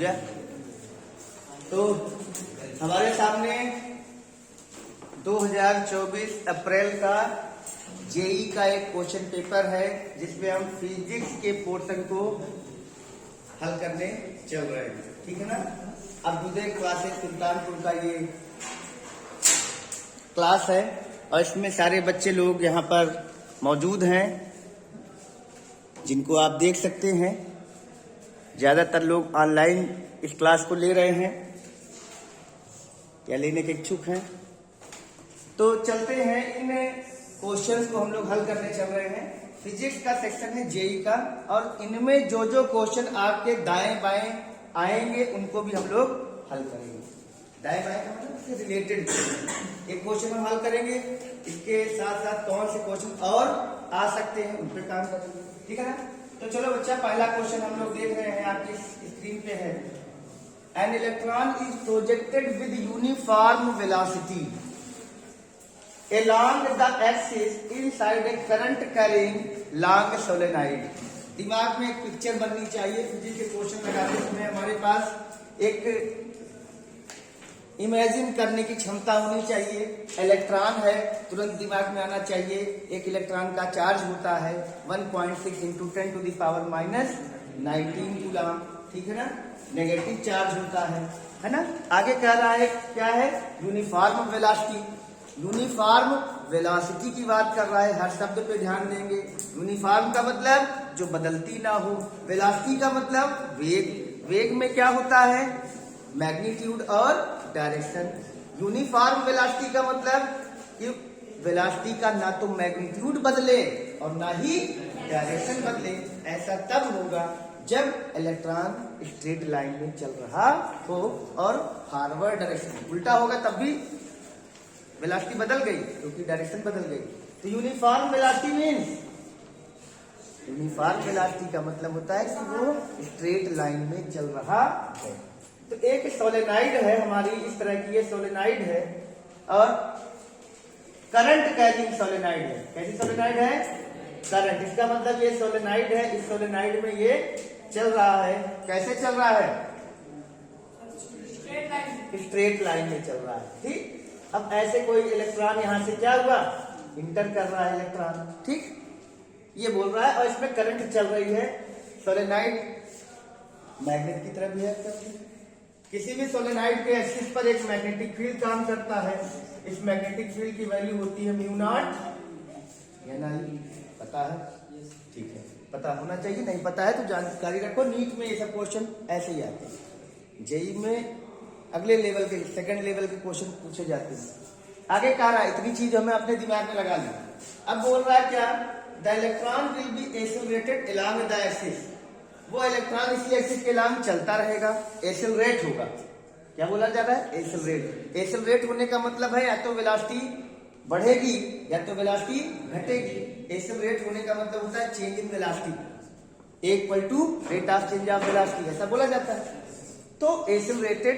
गया। तो हमारे सामने 2024 अप्रैल का जेई का एक क्वेश्चन पेपर है जिसमें हम फिजिक्स के पोर्शन को हल करने चल रहे हैं, ठीक है ना। अभ्युदय क्लासेस सुल्तानपुर का ये क्लास है और इसमें सारे बच्चे लोग यहाँ पर मौजूद हैं जिनको आप देख सकते हैं। ज़्यादातर लोग ऑनलाइन इस क्लास को ले रहे हैं या लेने के इच्छुक हैं। तो चलते हैं, इन क्वेश्चंस को हम लोग हल करने चल रहे हैं। फिजिक्स का सेक्शन है जेई का और इनमें जो जो क्वेश्चन आपके दाएं बाएं आएंगे उनको भी हम लोग हल करेंगे। दाएं बाएं का मतलब इससे रिलेटेड एक क्वेश्चन हम हल करेंगे, इसके साथ साथ कौन से क्वेश्चन और आ सकते हैं उन पर काम करेंगे, ठीक है ना। तो चलो बच्चा, पहला क्वेश्चन हम लोग देख रहे हैं, आपकी स्क्रीन पे है। An electron is projected with uniform velocity along the axis inside a current carrying long solenoid। दिमाग में एक पिक्चर बननी चाहिए। फिजिक्स के क्वेश्चन लगाते समय हमारे पास एक इमेजिन करने की क्षमता होनी चाहिए। इलेक्ट्रॉन है, तुरंत दिमाग में आना चाहिए। एक इलेक्ट्रॉन का चार्ज होता है 1.6 × 10⁻⁻19 कूलम, ठीक है ना। नेगेटिव चार्ज होता है ना। आगे कह रहा है क्या है, यूनिफॉर्म वेलोसिटी। यूनिफॉर्म वेलोसिटी की बात कर रहा है, हर शब्द पे ध्यान देंगे। यूनिफॉर्म का मतलब जो बदलती ना हो, वेलोसिटी का मतलब वेग। वेग में क्या होता है, मैग्नीट्यूड और डायरेक्शन। यूनिफॉर्म वेलोसिटी का मतलब कि वेलोसिटी का ना तो मैग्नीट्यूड बदले और ना ही डायरेक्शन बदले। ऐसा तब होगा जब इलेक्ट्रॉन स्ट्रेट लाइन में चल रहा हो और फॉरवर्ड डायरेक्शन उल्टा होगा तब भी वेलोसिटी बदल गई क्योंकि डायरेक्शन बदल गई। तो uniform velocity means, uniform velocity का मतलब होता है कि वो स्ट्रेट लाइन में चल रहा है। तो एक सोलेनॉइड है हमारी, इस तरह की ये सोलेनॉइड है और करंट कैरिंग सोलेनॉइड है। कैसी सोलेनॉइड है, करंट। इसका मतलब ये सोलेनॉइड है, इस सोलेनॉइड में ये चल रहा है। कैसे चल रहा है, स्ट्रेट लाइन में चल रहा है, ठीक। अब ऐसे कोई इलेक्ट्रॉन यहां से क्या हुआ, इंटर कर रहा है इलेक्ट्रॉन, ठीक, ये बोल रहा है। और इसमें करंट चल रही है। सोलेनॉइड मैग्नेट की तरह बिहेव करती है। किसी भी सोलेनॉइड के एक्सिस पर एक मैग्नेटिक फील्ड काम करता है। इस मैग्नेटिक फील्ड की वैल्यू होती है μ0 NI। पता है, ठीक है, पता होना चाहिए। नहीं पता है तो जानकारी रखो। नीट में ये सब क्वेश्चन ऐसे ही आते हैं। जेई में अगले लेवल के, सेकंड लेवल के क्वेश्चन पूछे जाते हैं। आगे कह रहा है, इतनी चीज हमें अपने दिमाग में लगा ली। अब बोल रहा है क्या, the electron will be accelerated along the axis. वो इलेक्ट्रॉन इसी एक्सिस के अलोंग चलता रहेगा, एक्सेलरेट होगा। क्या बोला जा रहा है, एक्सेलरेट। एक्सेलरेट होने का मतलब है या तो वेलोसिटी बढ़ेगी या तो वेलोसिटी घटेगी। एक्सेलरेट होने का मतलब होता है change in velocity equal to rate of change of velocity, ऐसा बोला जाता है। तो एक्सेलरेटेड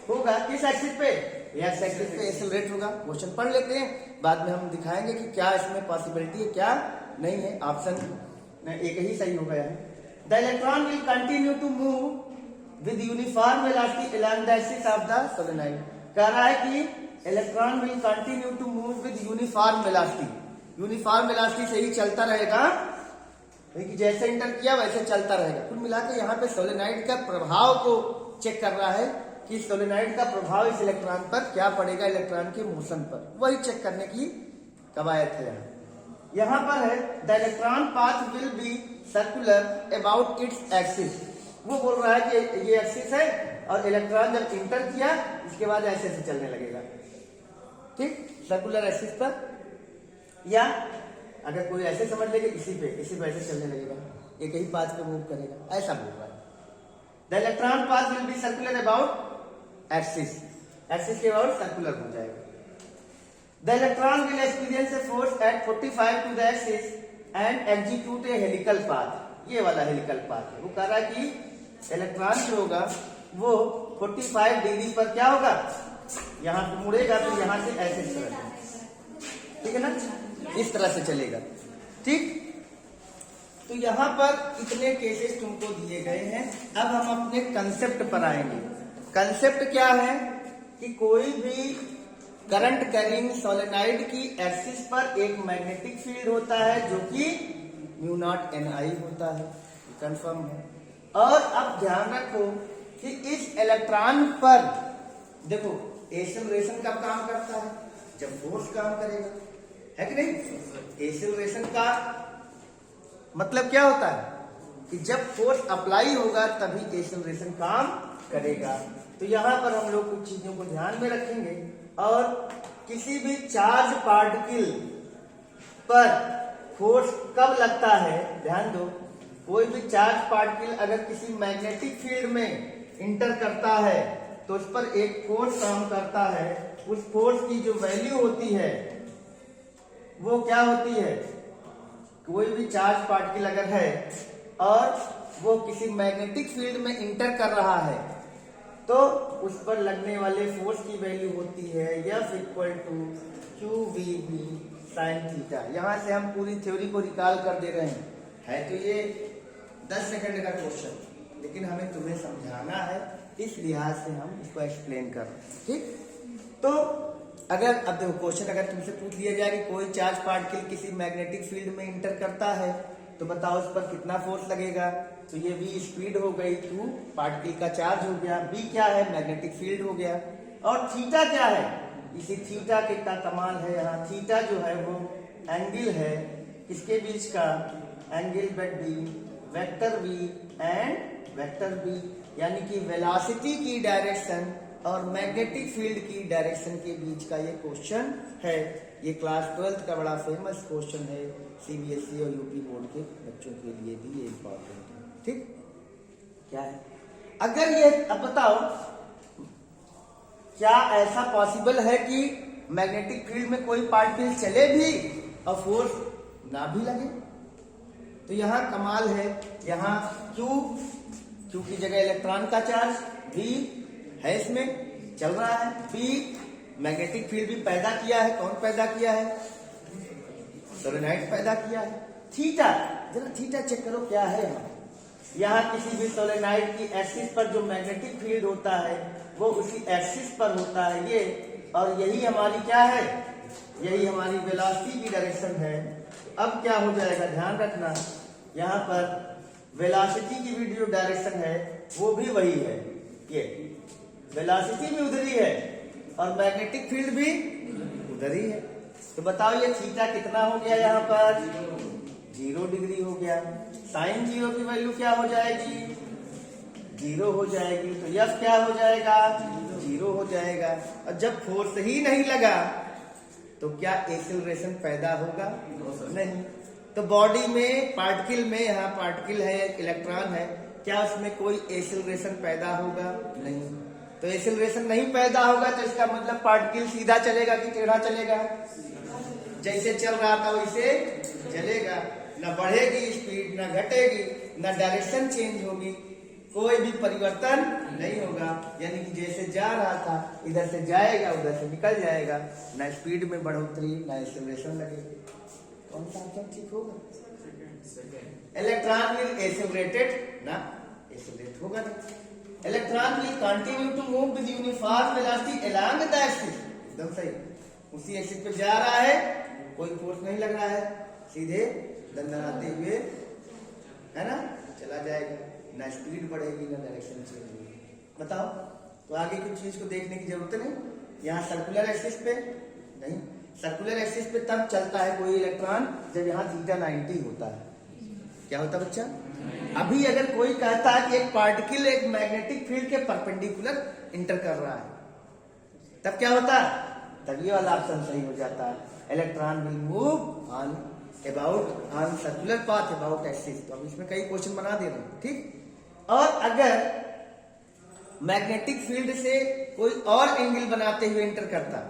होगा किस एक्सिस पे, एक्स एक्सिस पे एक्सेलरेट होगा। क्वेश्चन पढ़ लेते हैं, बाद में हम दिखाएंगे कि क्या इसमें पॉसिबिलिटी है क्या नहीं है। ऑप्शन एक ही सही हो गया है। The electron will continue to move with uniform velocity along the axis of the solenoid. कह रहा है कि electron will continue to move with uniform velocity. Uniform velocity से ही चलता रहेगा, क्योंकि जैसे इंटर किया वैसे चलता रहेगा। कुल मिलाकर यहाँ पे सोलेनॉइड का प्रभाव को चेक कर रहा है कि सोलेनॉइड का प्रभाव इस इलेक्ट्रॉन पर क्या पड़ेगा, इलेक्ट्रॉन के मोशन पर, वही चेक करने की कवायद है। यहाँ पर है the electron path will be circular about its axis. वो बोल रहा है कि ये एक्सिस है और इलेक्ट्रॉन जब इंटर किया इसके बाद ऐसे से चलने लगेगा, ठीक, सर्कुलर एक्सिस पर। या अगर कोई ऐसे समझ ले कि इसी पे ऐसे चलने लगेगा, एक ही पाथ पे मूव करेगा, ऐसा बोल रहा है। The electron path will be circular about axis, axis के अबाउट सर्कुलर हो जाएगा। The electron will experience a force at 45 to the axis and execute a helical path. ये वाला हेलिकल पाथ है। वो कह रहा है कि इलेक्ट्रॉन जो होगा वो 45 डिग्री पर क्या होगा, यहाँ पे मुड़ेगा, तो यहाँ से ऐसे चलेगा, ठीक है ना, इस तरह से चलेगा, ठीक। तो यहाँ पर इतने केसेस तुमको दिए गए हैं। अब हम अपने कंसेप्ट पर आएंगे। कंसेप्ट क्या है कि कोई भी करंट कैरिंग सोलेनॉइड की एक्सिस पर एक मैग्नेटिक फील्ड होता है जो कि म्यू नॉट NI होता है, कंफर्म है। और अब ध्यान रखो कि इस इलेक्ट्रॉन पर देखो एक्सेलरेशन कब काम करता है, जब फोर्स काम करेगा, है कि नहीं। एक्सेलरेशन का मतलब क्या होता है कि जब फोर्स अप्लाई होगा तभी एक्सेलरेशन काम करेगा। तो यहां पर हम लोग कुछ चीजों को ध्यान में रखेंगे। और किसी भी चार्ज पार्टिकल पर फोर्स कब लगता है, ध्यान दो, कोई भी चार्ज पार्टिकल अगर किसी मैग्नेटिक फील्ड में इंटर करता है तो उस पर एक फोर्स काम करता है। उस फोर्स की जो वैल्यू होती है वो क्या होती है, कोई भी चार्ज पार्टिकल अगर है और वो किसी मैग्नेटिक फील्ड में इंटर कर रहा है तो उस पर लगने वाले फोर्स की वैल्यू होती है F equal to QVB sine theta. यहां से हम पूरी थ्योरी को रिकॉल कर दे रहे हैं। है तो ये 10 सेकंड का क्वेश्चन, लेकिन हमें तुम्हें समझाना है, इस लिहाज से हम इसको एक्सप्लेन कर रहे हैं। ठीक, तो अगर अब देखो क्वेश्चन अगर तुमसे पूछ लिया जाए कि कोई चार्ज पार्टिकल किसी मैग्नेटिक फील्ड में इंटर करता है तो बताओ उस पर कितना फोर्स लगेगा। तो ये V स्पीड हो गई, Q पार्टिकल का चार्ज हो गया, B क्या है, मैग्नेटिक फील्ड हो गया, और थीटा क्या है, इसी थीटा के का कमाल है। यहाँ थीटा जो है वो एंगल है किसके बीच का, angle B vector V and vector B, यानी कि वेलोसिटी की डायरेक्शन और मैग्नेटिक फील्ड की डायरेक्शन के बीच का ये क्वेश्चन है। ये क्लास 12th का बड़ा फेमस क्वेश्चन है, CBSE और UP बोर्ड के बच्चों के लिए भी ये इम्पोर्टेंट है। ठीक, क्या है, अगर ये अब बताओ क्या ऐसा पॉसिबल है कि मैग्नेटिक फील्ड में कोई पार्टिकल चले भी और फोर्स ना भी लगे। तो यहां कमाल है, यहां Q की जगह इलेक्ट्रॉन का चार्ज, V है इसमें चल रहा है, B मैग्नेटिक फील्ड भी पैदा किया है, कौन पैदा किया है, सोलेनॉइड पैदा किया है। थीटा, जरा थीटा चेक करो क्या है। यहाँ किसी भी सोलेनॉइड की एक्सिस पर जो मैग्नेटिक फील्ड होता है वो उसी एक्सिस पर होता है ये, और यही हमारी क्या है, यही हमारी वेलोसिटी की डायरेक्शन है। अब क्या हो जाएगा, ध्यान रखना, यहाँ पर वेलोसिटी की भी जो डायरेक्शन है वो भी वही है, ये वेलोसिटी भी उधर ही है और मैग्नेटिक फील्ड भी उधर ही है। तो बताओ ये थीटा कितना हो गया, यहाँ पर 0 डिग्री हो गया। साइन 0 की वैल्यू क्या हो जाएगी, 0 हो जाएगी। तो F क्या हो जाएगा, 0 हो जाएगा। और जब फोर्स ही नहीं लगा तो क्या एक्सेलरेशन पैदा होगा, नहीं। तो बॉडी में पार्टिकल में, यहाँ पार्टिकल है, इलेक्ट्रॉन है, क्या उसमें कोई एक्सेलरेशन पैदा होगा, नहीं। तो एक्सेलरेशन नहीं पैदा होगा तो इसका मतलब पार्टिकल सीधा चलेगा कि टेढ़ा चलेगा, जैसे चल रहा था वैसे चलेगा, ना बढ़ेगी स्पीड, ना घटेगी, ना डायरेक्शन चेंज होगी, कोई भी परिवर्तन नहीं होगा। यानी कि जैसे जा रहा था इधर से जाएगा उधर से निकल जाएगा, ना स्पीड में बढ़ोतरी ना एक्सेलरेशन लगेगी। कौन सा आंसर ठीक होगा, इलेक्ट्रॉन विल एक्सेलरेटेड, ना एक्सेलरेट होगा नहीं। Electron will continue to move with uniform velocity along the axis, एकदम सही, उसी एक्सिस पे जा रहा है, कोई फोर्स नहीं लग रहा है, सीधे दंडनाते हुए, है ना, चला जाएगा, ना स्पीड बढ़ेगी ना डायरेक्शन चेंज होगी। बताओ, तो आगे कुछ चीज को देखने की जरूरत नहीं। यहाँ सर्कुलर एक्सिस पे नहीं, सर्कुलर एक्सिस पे तब चलता है कोई इलेक्ट्रॉन जब यहाँ थीटा 90 होता है। क्या होता है बच्चा, अभी अगर कोई कहता है कि एक पार्टिकल एक मैग्नेटिक फील्ड के परपेंडिकुलर इंटर कर रहा है, तब क्या होता है, तब ये वाला ऑप्शन सही हो जाता है, electron will move on about on circular path about axis. तो हम इसमें कई क्वेश्चन बना दे रहे हैं, ठीक। और अगर मैग्नेटिक फील्ड से कोई और एंगल बनाते हुए इंटर करता,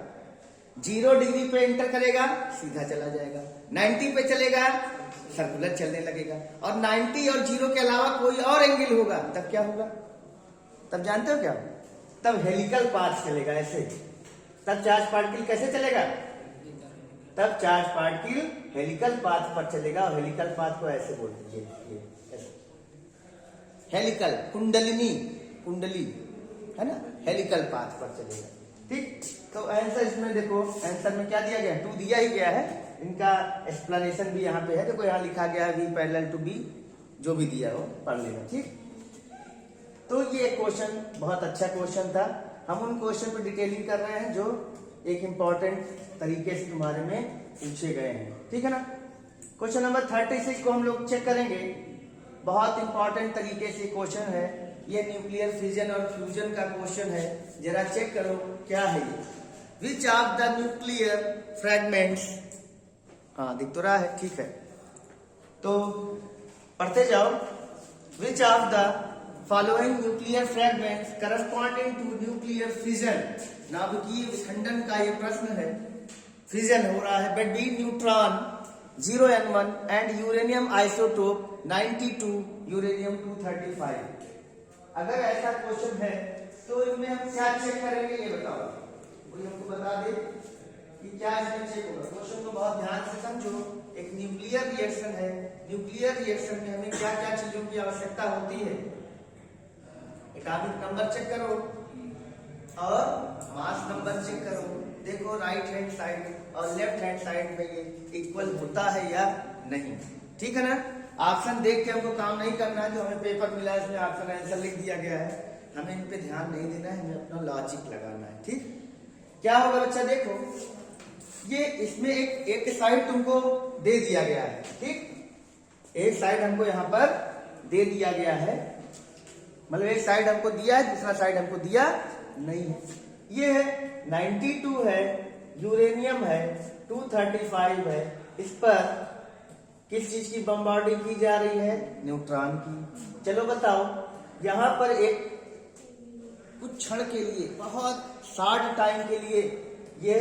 0 डिग्री पे इंटर करेगा सीधा चला जाएगा, 90 पे चलेगा सर्कुलर चलने लगेगा, और 90 और 0 के अलावा कोई और एंगल होगा तब क्या होगा, तब जानते हो क्या, तब हेलिकल पाथ चलेगा ऐसे। तब चार्ज पार्टिकल कैसे चलेगा, तब चार्ज पार्टिकल हेलिकल पाथ पर चलेगा, और हेलिकल पाथ को ऐसे बोल दीजिए, हेलिकल कुंडलिनी, कुंडली है ना, हेलिकल पाथ पर चलेगा। ठीक, तो आंसर इसमें देखो, आंसर में क्या दिया गया, 2 दिया ही गया है। इनका एक्सप्लेनेशन भी यहाँ पे है, देखो यहाँ लिखा गया है V पैरेलल टू B, जो भी दिया हो पढ़ लेना। ठीक, तो ये क्वेश्चन बहुत अच्छा क्वेश्चन था। हम उन क्वेश्चन पर डिटेलिंग कर रहे हैं जो एक इंपॉर्टेंट तरीके से तुम्हारे में पूछे गए हैं। ठीक है ना। क्वेश्चन नंबर 36 को हम लोग चेक करेंगे। बहुत इंपॉर्टेंट तरीके से क्वेश्चन है ये, न्यूक्लियर फिजन और फ्यूजन का क्वेश्चन है। जरा चेक करो क्या है ये। विच ऑफ द न्यूक्लियर फ्रेगमेंट्स, हाँ दिख तो रहा है, ठीक है, तो पढ़ते जाओ। Which of the following nuclear fragments corresponding to nuclear fission, नाभिकीय विखंडन का ये प्रश्न है। फिजन हो रहा है between neutron 0N1 and uranium isotope 92 uranium 235। अगर ऐसा क्वेश्चन है तो इनमें हम क्या चेक करेंगे ये बताओ, कोई हमको बता दे कि क्या इसमें चेक होगा। क्वेश्चन को बहुत ध्यान से समझो। एक न्यूक्लियर रिएक्शन है, न्यूक्लियर रिएक्शन में हमें क्या क्या चीजों की आवश्यकता होती है। एटॉमिक नंबर चेक करो और मास नंबर चेक करो। देखो राइट हैंड साइड और लेफ्ट हैंड साइड में ये इक्वल होता है या नहीं। ठीक है ना। ऑप्शन देख के हमको काम नहीं करना है। जो हमें पेपर मिला है इसमें ऑप्शन आंसर लिख दिया गया है, हमें इन पे ध्यान नहीं देना है, हमें अपना लॉजिक लगाना है। ठीक, क्या होगा बच्चा, देखो ये इसमें एक साइड तुमको दे दिया गया है। ठीक, एक साइड हमको यहाँ पर दे दिया गया है, मतलब एक साइड हमको दिया है, दूसरा साइड हमको दिया नहीं है। ये है 92 है, यूरेनियम है, 235 है। इस पर किस चीज की बम्बार्डिंग की जा रही है, न्यूट्रॉन की। चलो बताओ, यहां पर एक कुछ क्षण के लिए, बहुत शॉर्ट टाइम के लिए, ये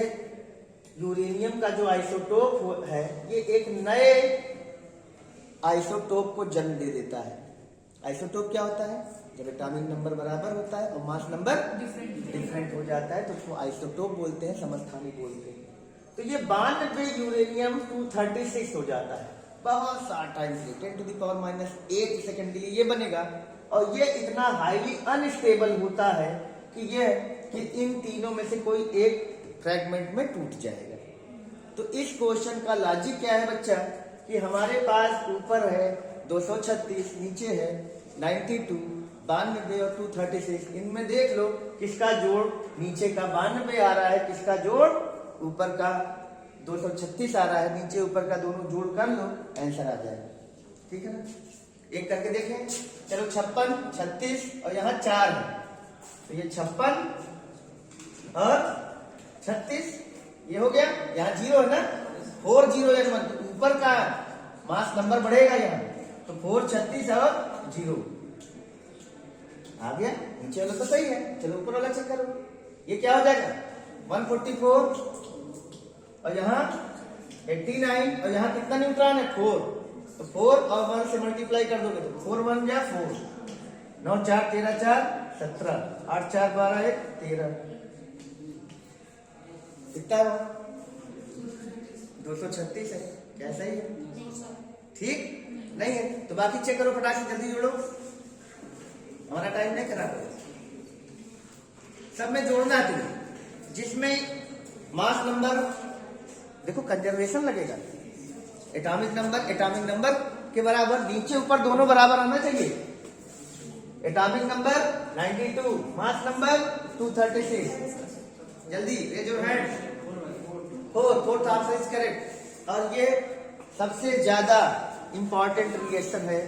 यूरेनियम का जो आइसोटोप है ये एक नए आइसोटोप को जन्म दे देता है। आइसोटोप क्या होता है, जब एटॉमिक नंबर बराबर होता है और मास नंबर डिफरेंट हो जाता है तो उसको आइसोटोप बोलते हैं, समस्थानिक बोलते हैं। तो ये 92 यूरेनियम 236 हो जाता है बहुत शॉर्ट टाइम के लिए, 10⁻⁸ सेकंड के लिए ये बनेगा। और ये इतना हाईली अनस्टेबल होता है कि इन तीनों में से कोई एक फ्रेगमेंट में टूट जाएगा। तो इस क्वेश्चन का लॉजिक क्या है बच्चा, कि हमारे पास ऊपर है 236, नीचे है 92, 92 और 236। इनमें देख लो किसका जोड़ नीचे का 92 आ रहा है, किसका जोड़ ऊपर का 236 आ रहा है। नीचे ऊपर का दोनों जोड़ कर लो, आंसर आ जाएगा। ठीक है ना। एक करके देखें, चलो 56, 36 और यहाँ 4 है, तो ये 56 और 36 ये हो गया। यहाँ 0 है ना, 4 0N1, तो ऊपर का मास नंबर बढ़ेगा यहाँ, तो 4 36 और 0 आ गया। नीचे वाला तो सही है, चलो ऊपर वाला चेक करो। ये क्या हो जाएगा, 144 और यहाँ 89 और यहाँ कितना न्यूट्रॉन है, 4, तो 4 और 1 से मल्टीप्लाई कर दोगे तो 4 1 या 4, 9 4 13 4 17, 8 4 12 1 13, कितना है 236 है। क्या सही है, ठीक नहीं है तो बाकी चेक करो, फटाक से जल्दी जोड़ो, हमारा टाइम नहीं खराब है। सब में जोड़ना है तुम्हें, जिसमें मास नंबर देखो कंजर्वेशन लगेगा, एटॉमिक नंबर के बराबर, नीचे ऊपर दोनों बराबर आना चाहिए। Atomic number 92, mass number 236। जल्दी raise your hand. 4th option is correct. और ये सबसे ज्यादा इंपॉर्टेंट रिएक्शन है।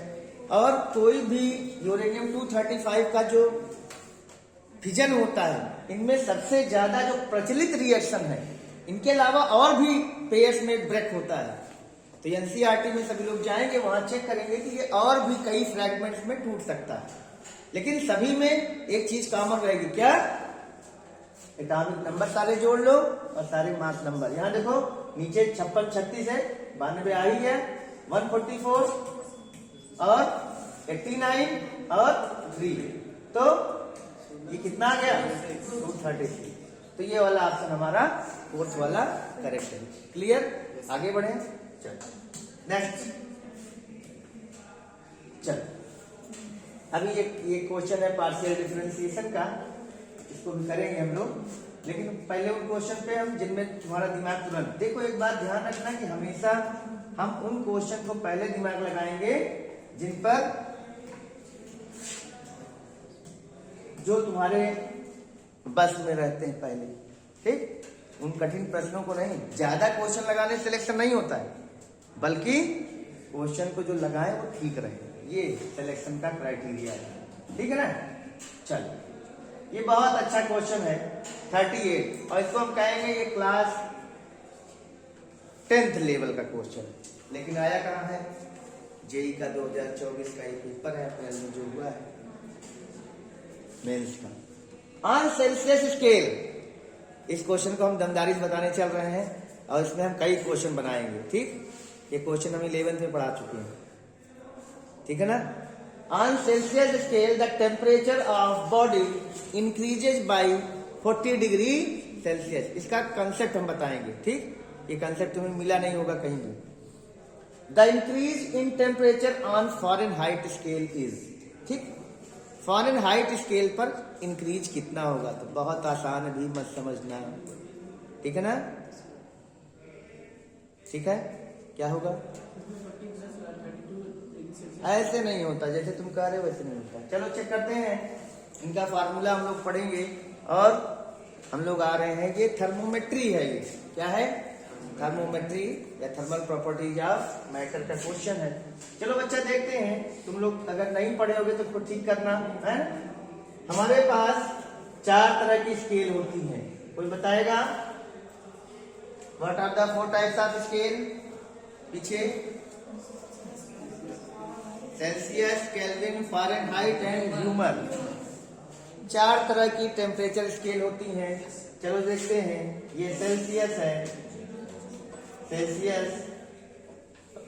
और कोई भी यूरेनियम 235 का जो फिजन होता है, इनमें सबसे ज्यादा जो प्रचलित रिएक्शन है, इनके अलावा और भी पेयर्स में ब्रेक होता है। तो एनसीईआरटी में सभी लोग जाएंगे, वहां चेक करेंगे कि ये और भी कई फ्रैगमेंट्स में टूट सकता है, लेकिन सभी में एक चीज कॉमन रहेगी, क्या, एटॉमिक नंबर सारे जोड़ लो और सारे मास नंबर। यहाँ देखो नीचे 56 36 है, 92 आ ही है, 144 और 89 और 3, तो ये कितना आ गया 236। तो ये वाला ऑप्शन हमारा फोर्थ वाला करेक्ट है। क्लियर? आगे बढ़े, चल नेक्स्ट। चल अभी ये क्वेश्चन है पार्शियल डिफरेंशिएशन का, इसको भी करेंगे हम लोग, लेकिन पहले उन क्वेश्चन पे हम जिनमें तुम्हारा दिमाग तुरंत, देखो एक बात ध्यान रखना कि हमेशा हम उन क्वेश्चन को पहले दिमाग लगाएंगे जिन पर जो तुम्हारे बस में रहते हैं पहले, ठीक? उन कठिन प्रश्नों को नहीं, ज्यादा क्वेश्चन लगाने से सिलेक्शन नहीं होता है, बल्कि क्वेश्चन को जो लगाए वो ठीक रहे, ये सिलेक्शन का क्राइटेरिया है, ठीक है ना? चल ये बहुत अच्छा क्वेश्चन है 38, और इसको हम कहेंगे ये क्लास 10th लेवल का क्वेश्चन है, लेकिन आया कहाँ है? जेई का 2024 का एक पेपर है अप्रैल में जो हुआ है मेंस का। ऑन सेल्सियस स्केल, इस क्वेश्चन को हम दमदारी से बताने चल रहे हैं, और इसमें हम कई क्वेश्चन बनाएंगे, ठीक? ये क्वेश्चन हम 11th में पढ़ा चुके हैं, ठीक है ना? On Celsius scale the temperature of body increases by 40 degree Celsius, इसका कंसेप्ट हम बताएंगे, ठीक? ये कंसेप्ट तुम्हें मिला नहीं होगा कहीं भी। The increase in temperature on Fahrenheit scale is, ठीक? फ़ारेनहाइट स्केल पर इंक्रीज कितना होगा? तो बहुत आसान है, भी मत समझना, ठीक है ना? ठीक है, क्या होगा? ऐसे नहीं होता, जैसे तुम कह रहे हो वैसे नहीं होता। चलो चेक करते हैं, इनका फार्मूला हम लोग पढ़ेंगे, और हम लोग आ रहे हैं, ये थर्मोमेट्री है, ये क्या है? थर्मोमेट्री या थर्मल प्रॉपर्टीज ऑफ मैटर का क्वेश्चन है। चलो बच्चा देखते हैं, तुम लोग अगर नहीं पढ़े होगे तो उसको ठीक करना है। हमारे पास 4 तरह की स्केल होती है, कोई बताएगा? What are the 4 types of scale? पीछे Celsius, Kelvin, Fahrenheit and humour, 4 तरह की टेम्परेचर स्केल होती हैं। चलो देखते हैं, ये सेल्सियस है, सेल्सियस,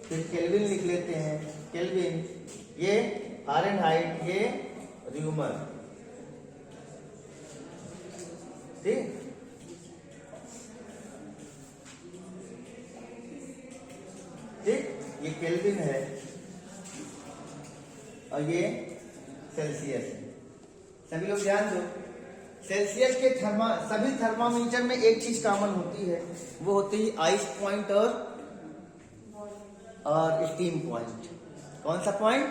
फिर केल्विन लिख लेते हैं, केल्विन, ये फ़ारेनहाइट, ये ह्यूमर, ठीक? ठीक, ये केल्विन है और ये सेल्सियस है। सभी लोग ध्यान दो, सेल्सियस के सभी थर्मामीटर में एक चीज कॉमन होती है, वो होती है आइस पॉइंट और स्टीम पॉइंट। कौन सा पॉइंट?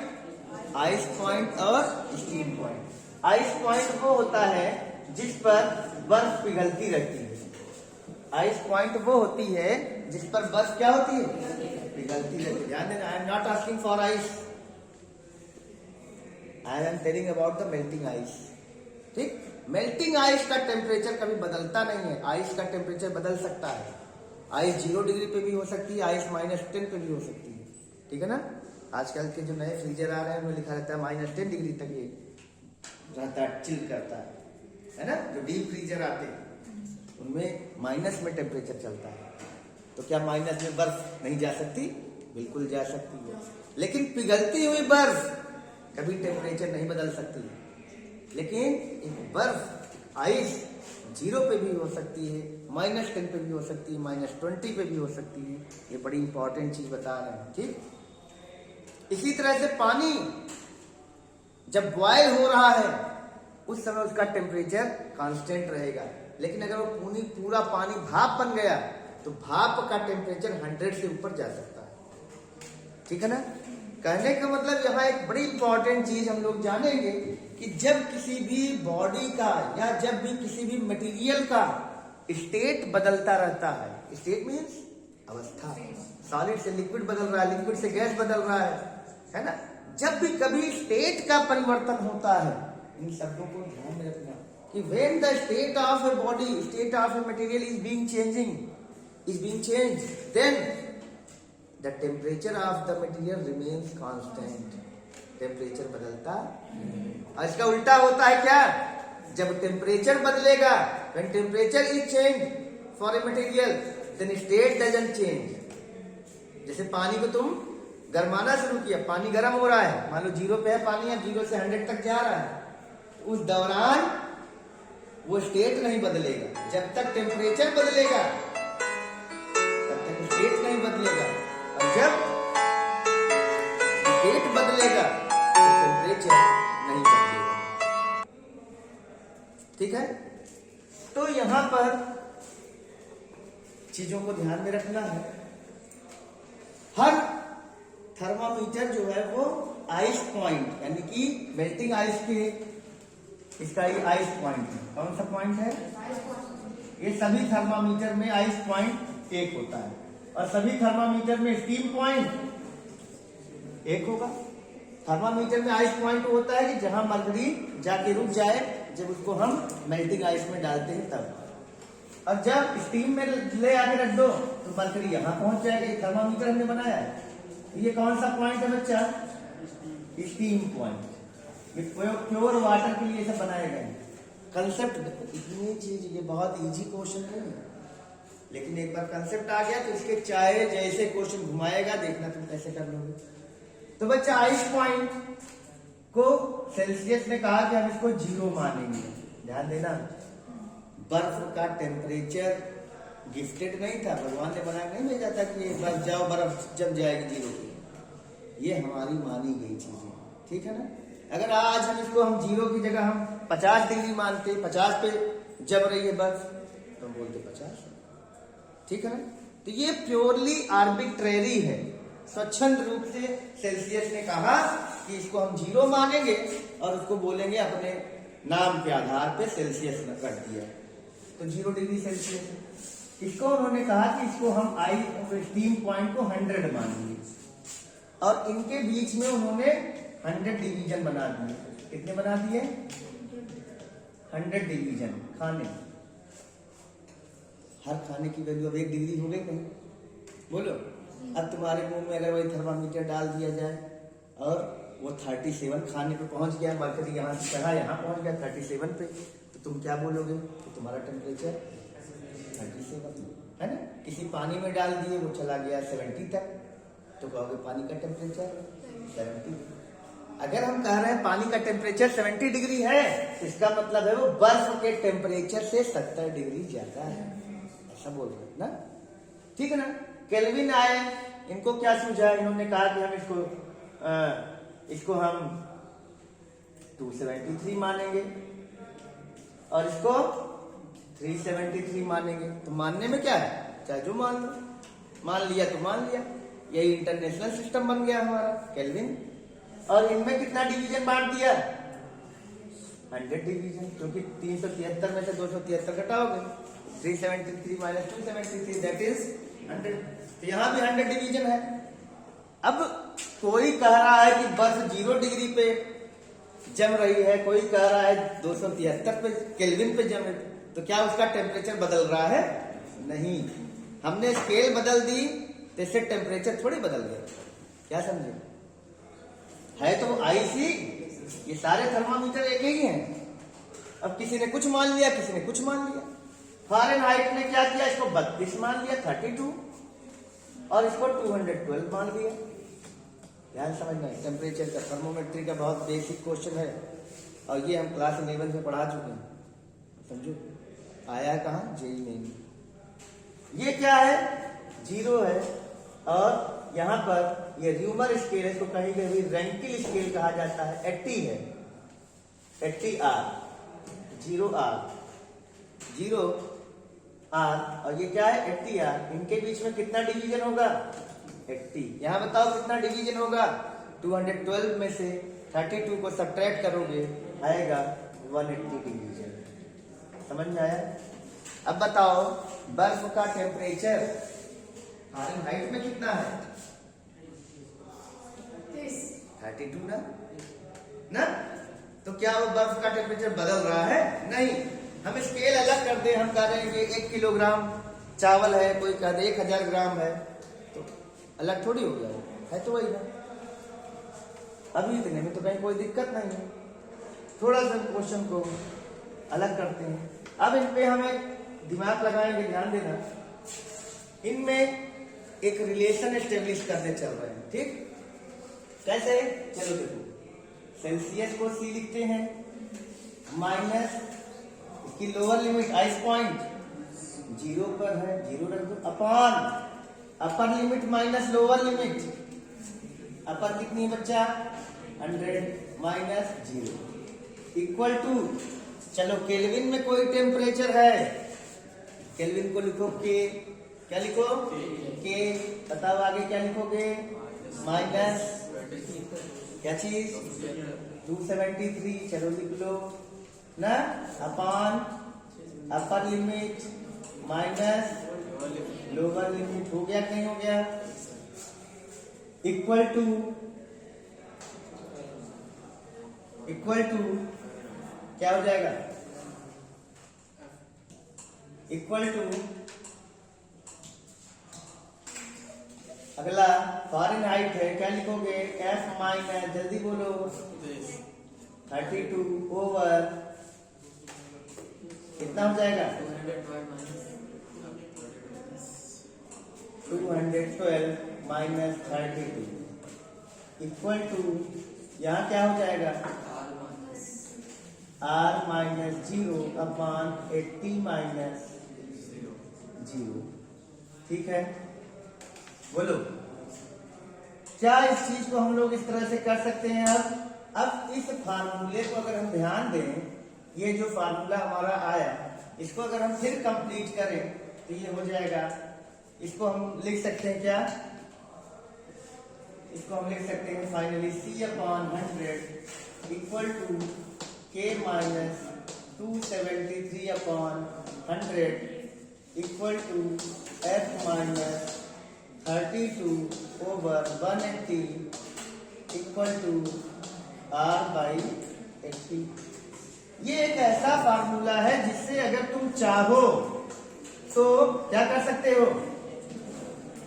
आइस पॉइंट और स्टीम पॉइंट। आइस पॉइंट वो होता है जिस पर बर्फ पिघलती रहती है। आइस पॉइंट वो होती है जिस पर बर्फ क्या होती है? पिघलती रहती है। ध्यान देना, I am not asking for ice, I am telling about the melting ice, ठीक? मेल्टिंग आइस का टेम्परेचर कभी बदलता नहीं है, आइस का टेम्परेचर बदल सकता है। आइस 0 डिग्री पे भी हो सकती है, आइस -10 पे भी हो सकती है, ठीक है ना? आजकल के जो नए फ्रीजर आ रहे हैं उनमें लिखा रहता है -10 डिग्री तक ये रहता है, चिल करता है ना? जो डीप फ्रीजर आते हैं उनमें माइनस में टेम्परेचर चलता है, तो क्या माइनस में बर्फ नहीं जा सकती? बिल्कुल जा सकती है, लेकिन पिघलती हुई बर्फ कभी टेम्परेचर नहीं बदल सकती। लेकिन एक बर्फ आइस 0 पे भी हो सकती है, -10 पे भी हो सकती है, -20 पे भी हो सकती है। ये बड़ी इंपॉर्टेंट चीज बता रहे हैं, ठीक? इसी तरह से पानी जब बॉयल हो रहा है उस समय उसका टेम्परेचर कांस्टेंट रहेगा, लेकिन अगर वो पूरा पानी भाप बन गया तो भाप का टेम्परेचर 100 से ऊपर जा सकता है, ठीक है ना? कहने का मतलब यहाँ एक बड़ी इंपॉर्टेंट चीज हम लोग जानेंगे कि जब किसी भी बॉडी का या जब भी किसी भी मटेरियल का स्टेट बदलता रहता है, स्टेट मीन्स अवस्था, सॉलिड से लिक्विड बदल रहा है, लिक्विड से गैस बदल रहा है ना? जब भी कभी स्टेट का परिवर्तन होता है, इन शब्दों को ध्यान में रखना कि when the state of a body, state of a material is being changed, then the temperature of the material remains constant. Temperature बदलता और इसका उल्टा होता है क्या? जब टेम्परेचर बदलेगा, when temperature is changed for a material, then state doesn't change. जैसे पानी को तुम गरमाना शुरू किया, पानी गर्म हो रहा है, मान लो 0 पे है पानी, अब 0 से 100 तक जा रहा है, उस दौरान वो स्टेट नहीं बदलेगा। जब तक टेम्परेचर बदलेगा तब तक स्टेट नहीं बदलेगा, और जब स्टेट बदलेगा तो टेम्परेचर नहीं बदलेगा। ठीक है, तो यहां पर चीजों को ध्यान में रखना है। हर थर्मामीटर जो है वो आइस पॉइंट यानी कि मेल्टिंग आइस के, इसका ये आइस पॉइंट है। कौन सा पॉइंट है? ये सभी थर्मामीटर में आइस पॉइंट एक होता है, और सभी थर्मामीटर में स्टीम पॉइंट एक होगा। थर्मामीटर में आइस पॉइंट होता है कि जहां मरकरी जाके रुक जाए जब उसको हम मेल्टिंग आइस में डालते हैं तब, और जब स्टीम में ले आके रख दो तो मरकरी यहां पहुंच जाएगी। थर्मामीटर हमने बनाया है, ये कौन सा पॉइंट है बच्चा? Steam point. ये प्योर वाटर के लिए सब बनाए गए कंसेप्ट। इतनी चीज, ये बहुत इजी क्वेश्चन है, लेकिन एक बार कंसेप्ट आ गया तो इसके चाहे जैसे क्वेश्चन घुमाएगा, देखना तुम कैसे कर लोगे। तो बच्चा आइस पॉइंट को सेल्सियस ने कहा कि हम इसको 0 मानेंगे। ध्यान देना, बर्फ का टेम्परेचर गिफ्टेड नहीं था, भगवान ने बना नहीं भेजा था कि बस जाओ बर्फ जम जाएगी 0 की। ये हमारी मानी गई चीजें, ठीक है ना। अगर आज हम इसको 0 की जगह हम 50 डिग्री मानते, 50 पे जम रही है बर्फ, तो हम बोलते 50, ठीक है ना। तो ये प्योरली आर्बिट्रेरी है, स्वच्छंद रूप से सेल्सियस ने कहा कि इसको हम 0 मानेंगे और उसको बोलेंगे अपने नाम के आधार पे सेल्सियस में कर दिया, तो 0 डिग्री सेल्सियस। इसको उन्होंने कहा कि इसको हम स्टीम पॉइंट को 100 मानेंगे, और इनके बीच में उन्होंने 100 डिवीजन बना दिए। कितने बना दिए? 100 डिवीजन। खाने, हर खाने की वैल्यू अब 1 डिग्री हो गई कहीं, बोलो। अब तुम्हारे मुंह में अगर वही थर्मामीटर डाल दिया जाए और वो 37 खाने पे पहुंच गया, मरकरी यहाँ से चढ़ा यहाँ पहुंच गया 37 पे, तो तुम क्या बोलोगे? तो तुम्हारा टेम्परेचर 37 है ना। किसी पानी में डाल दिए, वो चला गया 70 तक, तो कहोगे पानी का टेम्परेचर 70। अगर हम कह रहे हैं पानी का टेम्परेचर 70 डिग्री है, इसका मतलब है वो बर्फ के टेम्परेचर से 70 डिग्री ज्यादा है, ऐसा बोल रहे हैं ना, ठीक है ना। केल्विन आए, इनको क्या सूझा? इन्होंने कहा कि हम इसको हम 273 मानेंगे और इसको 373 मानेंगे। तो मानने में क्या है, चाहे जो मान लो, मान लिया तो मान लिया। यही इंटरनेशनल सिस्टम बन गया हमारा केल्विन। और इनमें कितना डिवीजन बांट दिया? 100 डिवीजन, क्योंकि 373 में से 273 घटाओगे, 373 माइनस 273 दैट इज 100। तो यहां भी 100 डिवीजन है। अब कोई कह रहा है कि बर्फ 0 डिग्री पे जम रही है, कोई कह रहा है 273 पे केल्विन पे जम रही, तो क्या उसका टेम्परेचर बदल रहा है? नहीं। हमने स्केल बदल दी तो इससे टेम्परेचर थोड़ी बदल गया, क्या समझे? है तो आइस ही, ये सारे थर्मामीटर एक ही हैं। अब किसी ने कुछ मान लिया, किसी ने कुछ मान लिया। फ़ारेनहाइट ने क्या किया? इसको 32 मान लिया, 32, और इसको 212 मान लिया। ध्यान समझना है, टेम्परेचर का, थर्मोमेट्री का बहुत बेसिक क्वेश्चन है, और ये हम क्लास 11 में पढ़ा चुके हैं, समझो। आया है कहाँ? जेई में। ये क्या है? 0 है, और यहां पर ये र्यूमर स्केल है, इसको कहीं कहीं रैंकिल स्केल कहा जाता है। 80 है, 80R, 0R, 0R, और ये क्या है? 80R। इनके बीच में कितना डिवीजन होगा? 80। यहां बताओ कितना डिवीजन होगा? 212 में से 32 को सब्ट्रैक्ट करोगे, आएगा 180 डिवीजन। समझ में आया? अब बताओ बर्फ का टेम्परेचर फ़ारेनहाइट में कितना है? 32 ना। तो क्या वो बर्फ का टेम्परेचर बदल रहा है? नहीं। हम स्केल अलग कर दे, हम कह रहे हैं कि 1 किलोग्राम चावल है, कोई कह दे 1000 ग्राम है, तो अलग थोड़ी हो गया, है तो वही ना। अभी इतने में तो कहीं कोई दिक्कत नहीं है। थोड़ा सा क्वेश्चन को अलग करते हैं। अब इन पे हमें दिमाग लगाएंगे, ध्यान देना। इनमें एक रिलेशन एस्टेब्लिश करने चल रहे हैं, ठीक? कैसे? चलो देखो, सेल्सियस को C लिखते हैं, माइनस इसकी लोअर लिमिट आइस पॉइंट 0 पर है, 0 रख दो, upon upper limit minus lower limit, upper कितनी बच्चा 100 माइनस 0 इक्वल टू, चलो केल्विन में कोई टेम्परेचर है, केल्विन को लिखो के, क्या लिखो के, बताओ आगे क्या लिखोगे, माइनस क्या चीज 273, चलो लिख लो ना, upon upper limit minus lower limit, हो गया कि नहीं हो गया, इक्वल टू क्या हो जाएगा, इक्वल टू अगला फ़ारेनहाइट है, क्या लिखोगे F माइनस, जल्दी बोलो 32 ओवर कितना हो जाएगा 212 माइनस 32 इक्वल टू, यहाँ क्या हो जाएगा R माइनस 0 अपॉन 80 माइनस 0, ठीक है। बोलो क्या इस चीज को हम लोग इस तरह से कर सकते हैं। अब इस फार्मूले को अगर हम ध्यान दें, ये जो फार्मूला हमारा आया, इसको अगर हम फिर कंप्लीट करें तो ये हो जाएगा, इसको हम लिख सकते हैं क्या, इसको हम लिख सकते हैं finally C/100 equal to K minus 273/100 equal to F minus 32 over 180 equal to R/80। ये एक ऐसा फार्मूला है जिससे अगर तुम चाहो तो क्या कर सकते हो,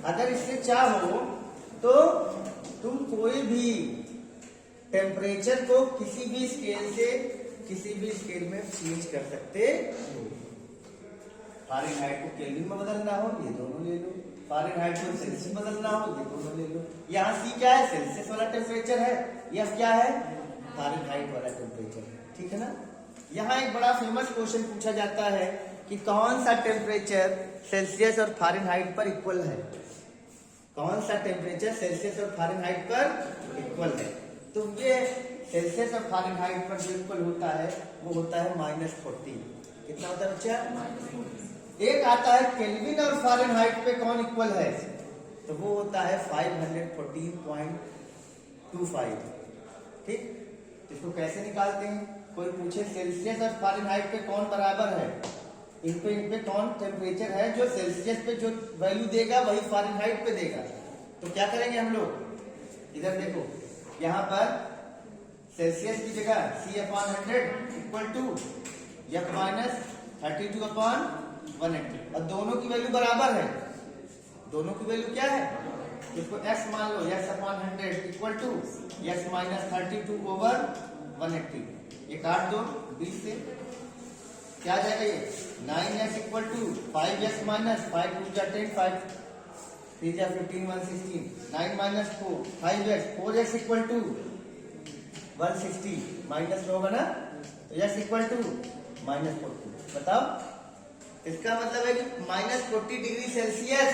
अगर इससे चाहो तो तुम कोई भी टेम्परेचर को किसी भी स्केल से किसी भी स्केल में चेंज कर सकते हो। फ़ारेनहाइट को केल्विन में बदलना हो ये दोनों ले लो, फ़ारेनहाइट को सेल्सियस बदलना हो ये दोनों ले लो। यहाँ C क्या है, सेल्सियस वाला टेम्परेचर है, F क्या है, फ़ारेनहाइट वाला टेम्परेचर है, ठीक है ना। यहाँ एक बड़ा फेमस क्वेश्चन पूछा जाता है कि कौन सा टेम्परेचर सेल्सियस और फ़ारेनहाइट पर इक्वल है, कौन सा टेम्परेचर सेल्सियस और फ़ारेनहाइट पर इक्वल है। तो ये सेल्सियस और फ़ारेनहाइट पर जो इक्वल होता है वो होता है -40। कितना होता है बच्चा, एक आता है केल्विन और फ़ारेनहाइट पे कौन इक्वल है, तो वो होता है 514.25, ठीक। इसको कैसे निकालते हैं, कोई पूछे सेल्सियस और फ़ारेनहाइट पे कौन बराबर है, इन पे कौन टेम्परेचर है जो सेल्सियस पे जो वैल्यू देगा वही फ़ारेनहाइट पे देगा। तो क्या करेंगे हम लोग, इधर देखो, यहाँ पर सेल्सियस की जगह C/100 equal to F minus 32/180, और दोनों की वैल्यू बराबर है, दोनों की वैल्यू क्या है, इसको x मान लो, x/100 equal to x minus 32 over 180, ये काट दो 20 से, क्या आ जाएगा ये 9x equal to 5x minus 5 2 जा 10 5 3 जा 15 116, 9 minus 4 5x 4x equal to 160 minus होगा ना, तो x इक्वल टू -40। बताओ, इसका मतलब है कि -40 डिग्री सेल्सियस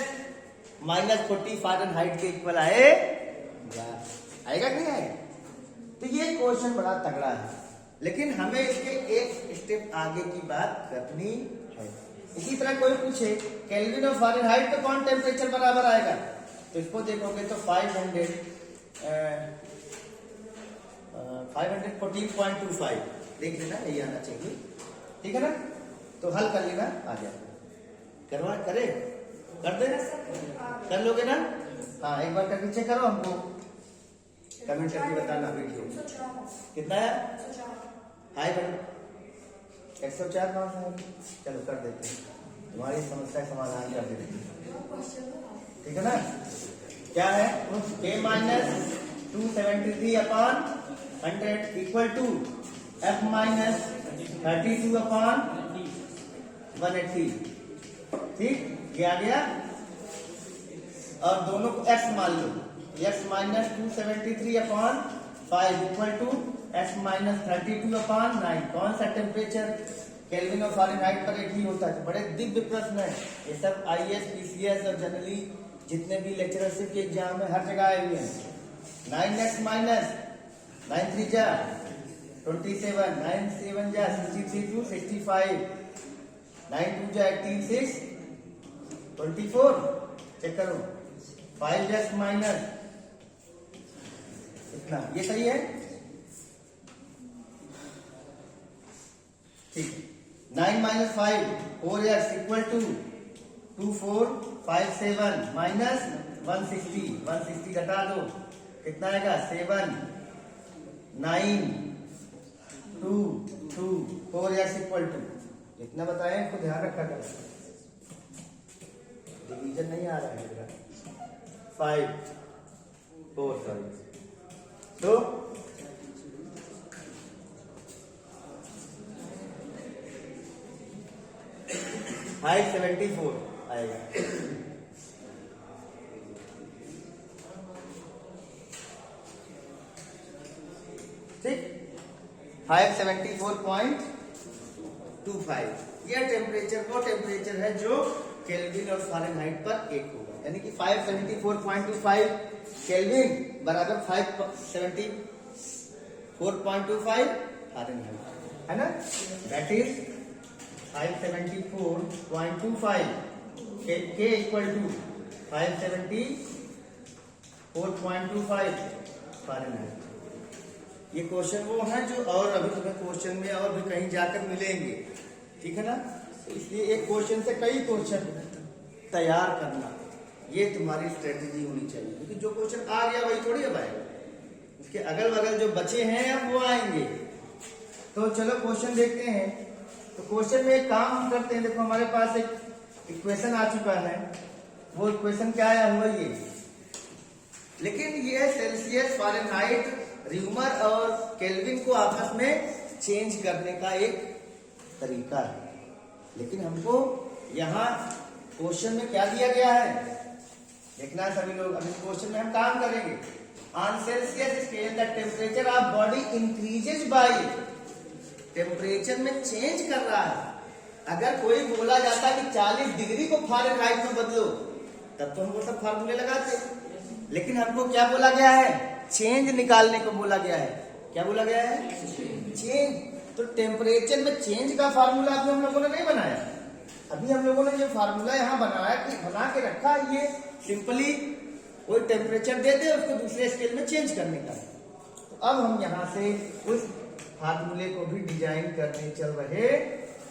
-40 फ़ारेनहाइट के इक्वल आएगा, आएगा कि नहीं आएगा। तो ये क्वेश्चन बड़ा तगड़ा है, लेकिन हमें इसके एक स्टेप आगे की बात करनी है। इसी तरह कोई पूछे केल्विन और फ़ारेनहाइट पे कौन टेम्परेचर बराबर आएगा, तो इसको देखोगे तो 514.25 देख लेना, यही आना चाहिए, ठीक है ना। तो हल कर लेना, आ जाएगा, करे कर देना, कर लोगे ना। हाँ, एक बार करके चेक करो, हमको कमेंट करके बताना वीडियो कितना है। हाय भाई 104 कहाँ से है, चलो कर देते हैं, तुम्हारी समस्या समाधान कर देते हैं, ठीक है ना। क्या है, K minus 273/100 equal to F minus 32/180, ठीक, क्या गया, और दोनों को x मान लो, x minus 273/5 equal to x minus 32/9, कौन सा टेम्परेचर, केल्विन और फ़ारेनहाइट पर एक ही होता है। बड़े दिव्य प्रश्न है ये सब, आईएएस पीसीएस और जनरली जितने भी लेक्चरशिप के एग्जाम है हर जगह आए हुए हैं। 9x माइनस 9 3 जा 27, 9 7 जा 63 to 65, 9 2 जा 18 6 24, चेक करो। 5x माइनस इतना, ये सही है ठीक। 9 minus 5 4x equal to 2 4 5 7 minus 160 घटा दो, कितना आएगा 7 9 2 2 4x इक्वल टू, इतना बताएं, इसको ध्यान रखा करें, डिवीजन नहीं आ रहा है 5 4 सॉरी। तो 574 आएगा। ठीक, 574.25। यह टेम्परेचर वो टेम्परेचर है जो केल्विन और फ़ारेनहाइट पर एक होगा, यानी कि 574.25 केल्विन बराबर 574.25 फ़ारेनहाइट, है ना। दैट इज 574.25 के इक्वल टू 574.25 फ़ारेनहाइट। ये क्वेश्चन वो है जो और अभी तुम्हें क्वेश्चन में और भी कहीं जाकर मिलेंगे, ठीक है ना। इसलिए एक क्वेश्चन से कई क्वेश्चन तैयार करना, ये तुम्हारी स्ट्रेटेजी होनी चाहिए, क्योंकि जो क्वेश्चन आ गया वही थोड़ी अब आएगा, उसके अगल बगल जो बचे हैं अब वो आएंगे। तो चलो क्वेश्चन देखते हैं। तो क्वेश्चन में एक काम हम करते हैं, देखो हमारे पास एक इक्वेशन आ चुका है, वो इक्वेशन क्या आया हुआ ये, लेकिन ये सेल्सियस फ़ारेनहाइट र्यूमर और केल्विन को आपस में चेंज करने का एक तरीका है। लेकिन हमको यहाँ क्वेश्चन में क्या दिया गया है देखना है सभी लोग। अभी क्वेश्चन में हम काम करेंगे, on Celsius scale the temperature of body increases by, temperature में चेंज कर रहा है। अगर कोई बोला जाता कि 40 डिग्री को फ़ारेनहाइट में बदलो, तब तो हम वो सब फार्मूले लगाते, लेकिन हमको क्या बोला गया है, चेंज निकालने को बोला गया है। क्या बोला गया है, चेंज। तो टेम्परेचर में चेंज का फार्मूला अभी हम लोगों ने नहीं बनाया, अभी हम लोगों ने जो फार्मूला यहाँ बनाया कि बना के रखा, ये सिंपली कोई टेम्परेचर दे दे उसको दूसरे स्केल में चेंज करने का। तो अब हम यहाँ से उस फार्मूले को भी डिजाइन करने चल रहे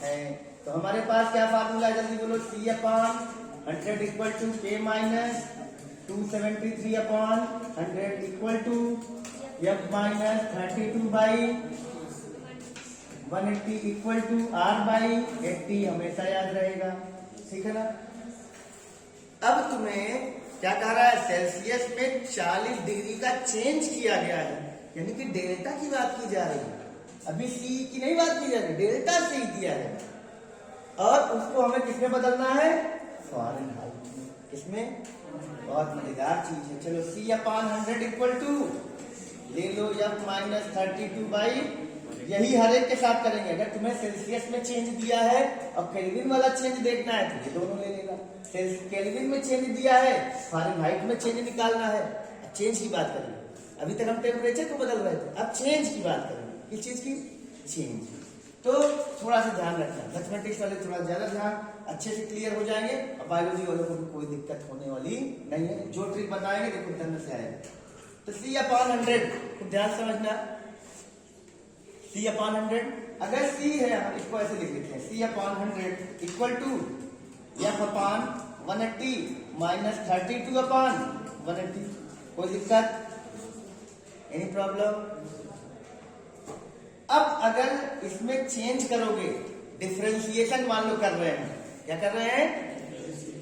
हैं। तो हमारे पास क्या फार्मूला है, जल्दी बोलो। C/100 equal to K minus 273/100 equal to F minus 32/180 equal to R/80, हमेशा याद रहेगा, ठीक है ना। अब तुम्हें क्या कह रहा है, सेल्सियस में 40 डिग्री का चेंज किया गया है, यानी कि डेल्टा की बात की जा रही है। अभी सी की नहीं बात की जा रही, डेल्टा सी दिया है, और उसको हमें किसमें बदलना है, फ़ारेनहाइट में। किसमें, बहुत मजेदार चीज है। चलो C/100 इक्वल टू ले लो F माइनस 32/, यही हर एक के साथ करेंगे। अगर तुम्हें सेल्सियस में चेंज दिया है और केल्विन वाला चेंज देखना है तो ये दोनों ले लेना। केल्विन में चेंज दिया है, फ़ारेनहाइट में चेंज निकालना है। चेंज की बात करेंगे, अभी तक हम टेम्परेचर को बदल रहे थे, अब चेंज की बात करेंगे। किस चीज की, चेंज। तो थोड़ा सा ध्यान रखना, मैथमेटिक्स वाले थोड़ा ज्यादा ध्यान, अच्छे से क्लियर हो जाएंगे, और बायोलॉजी वालों को भी कोई दिक्कत होने वाली नहीं है। जो ट्रिक बताएंगे देखो ध्यान से आएगा। तो C/100 को ध्यान समझना, C/100 अगर C है इसको ऐसे लिख लेते हैं, C/100 equal to F/180 minus 32/180। कोई दिक्कत, एनी प्रॉब्लम। अब अगर इसमें चेंज करोगे, डिफरेंशिएशन मान लो कर रहे हैं, क्या कर रहे हैं,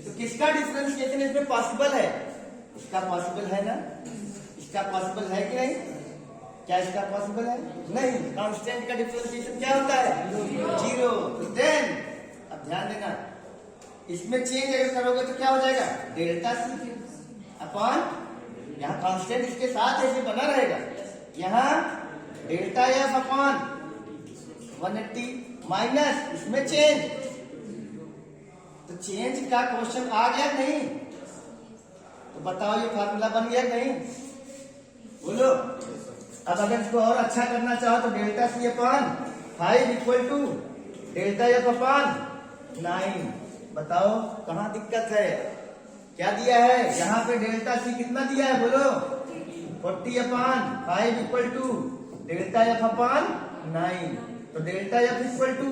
तो किसका डिफरेंशिएशन इसमें पॉसिबल है, इसका पॉसिबल है ना, इसका पॉसिबल है कि नहीं, क्या इसका पॉसिबल है, नहीं। कांस्टेंट का डिफरेंशिएशन क्या होता है, 0। तो देन अब ध्यान देना, इसमें चेंज अगर करोगे तो क्या हो जाएगा, डेल्टा सी अपॉन, यहाँ कांस्टेंट इसके साथ ऐसे बना रहेगा, यहाँ डेल्टा एफ अपॉन 180 माइनस इसमें चेंज, तो चेंज का क्वेश्चन आ गया नहीं? तो बताओ ये फार्मूला बन गया नहीं? बोलो। अब अगर इसको और अच्छा करना चाहो तो delta C upon 5 equal to delta F upon 9। बताओ कहाँ दिक्कत है? क्या दिया है यहाँ पे? डेल्टा सी कितना दिया है बोलो? 40 upon 5 equal to delta F upon 9। तो delta F equal to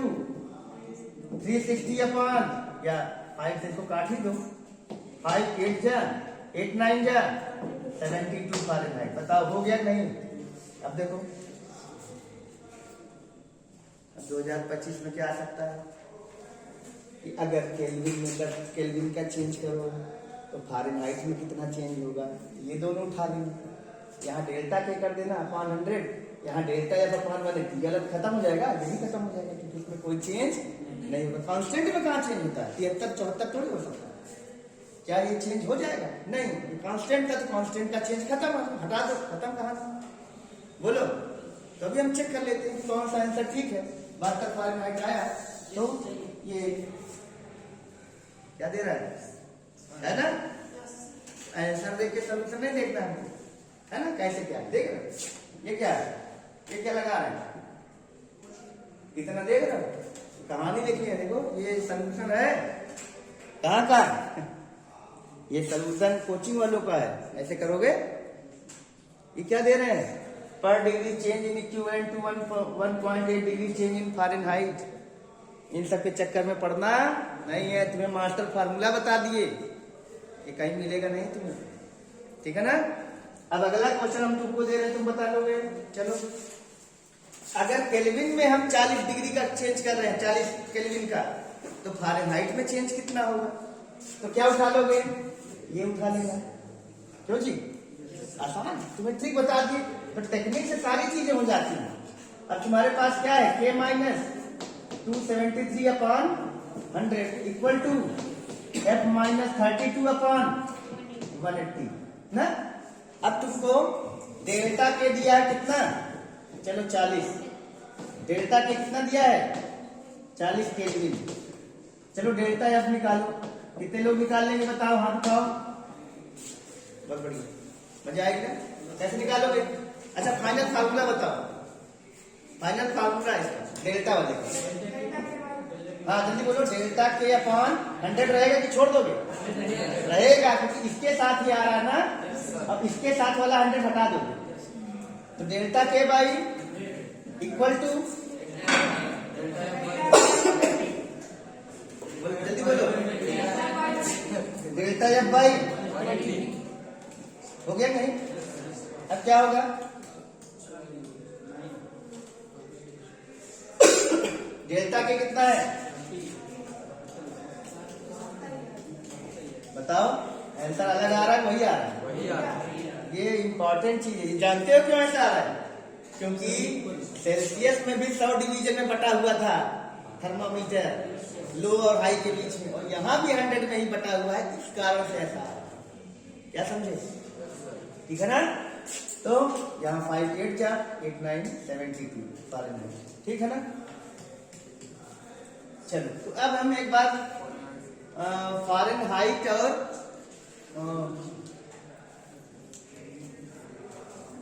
360 upon या 5 से इसको काट ही दो। 5 8 जा 8 9 जा 72 फ़ारेनहाइट। बताओ हो गया नहीं? अब देखो 2025 में क्या आ सकता है कि अगर केल्विन का चेंज करो तो फ़ारेनहाइट में कितना चेंज होगा? ये दोनों उठा लेंगे। यहाँ डेल्टा के कर देना अपॉन 100, यहाँ डेल्टा एफ अपॉन 180। गलत खत्म हो जाएगा, यही खत्म हो जाएगा क्योंकि उसमें कोई चेंज नहीं होगा। कांस्टेंट में कहाँ चेंज होता है? 73 74 थोड़ी हो सकता है। क्या ये चेंज हो जाएगा? नहीं। कांस्टेंट का तो कांस्टेंट का चेंज खत्म, हटा दो। खत्म कहाँ से? बोलो। तो अभी हम चेक कर लेते हैं कौन सा आंसर ठीक है। 72 फ़ारेनहाइट आया तो ये क्या दे रहा है ना? आंसर देख के सोल्यूशन नहीं देखना है ना? कैसे क्या देख रहे हो? ये क्या है? ये क्या लगा रहे हैं? इतना देख रहे हो? कहानी देखिए, देखो ये सोल्यूशन है। कहाँ का? ये सोल्यूशन कोचिंग वालों का है। ऐसे करोगे। ये क्या दे रहे हैं? पर degree change in equivalent to 1.8 degree change in Fahrenheit. इन सब के चक्कर में पढ़ना नहीं है। तुम्हें मास्टर फार्मूला बता दिए, ये कहीं मिलेगा नहीं तुम्हें। ठीक है ना? अब अगला क्वेश्चन हम तुमको दे रहे हैं, तुम बता लोगे। चलो, अगर केल्विन में हम 40 डिग्री का चेंज कर रहे हैं, 40 केल्विन का, तो फ़ारेनहाइट में चेंज कितना होगा? तो क्या उठा लोगे? ये उठा लेना। क्यों जी? आसान, तुम्हें ट्रिक बता दी, तो टेक्निक से सारी चीजें हो जाती हैं। अब तुम्हारे पास क्या है? k minus 273 upon 100 equal to f minus 32 upon 180 ना? अब तुमको डेल्टा के दिया है कितना? चलो 40। डेल्टा के कितना दिया है? 40 केल्विन। चलो डेल्टा एफ निकालो। कितने लोग निकाल लेंगे बताओ? हाथ उठाओ। बहुत बढ़िया, मजा आएगा। कैसे निकालोगे? अच्छा, फाइनल फार्मूला बताओ। फाइनल फार्मूला इसका डेल्टा वाले का। हाँ जल्दी बोलो। डेल्टा के अपॉन 100 रहेगा कि छोड़ दोगे? रहेगा, क्योंकि इसके साथ ही आ रहा है ना। अब इसके साथ वाला 100 हटा दोगे तो डेल्टा के बाई इक्वल टू, जल्दी बोलो, डेल्टा एफ बाई हो गया नहीं? अब क्या होगा? डेल्टा के कितना है बताओ? आंसर अलग आ रहा है, वही आ रहा है। ये इंपॉर्टेंट चीज है। जानते हो क्यों ऐसा आ रहा है? क्योंकि सेल्सियस में भी 100 डिवीजन में बटा हुआ था थर्मामीटर, लो और हाई के बीच में, और यहाँ भी 100 में ही बटा हुआ है। इस कारण से ऐसा आ रहा है। क्या समझे? ठीक है ना? तो यहाँ 5 8 जा 8 9 72 फ़ारेनहाइट। ठीक है ना? चलो, तो अब हम एक बार फ़ारेनहाइट और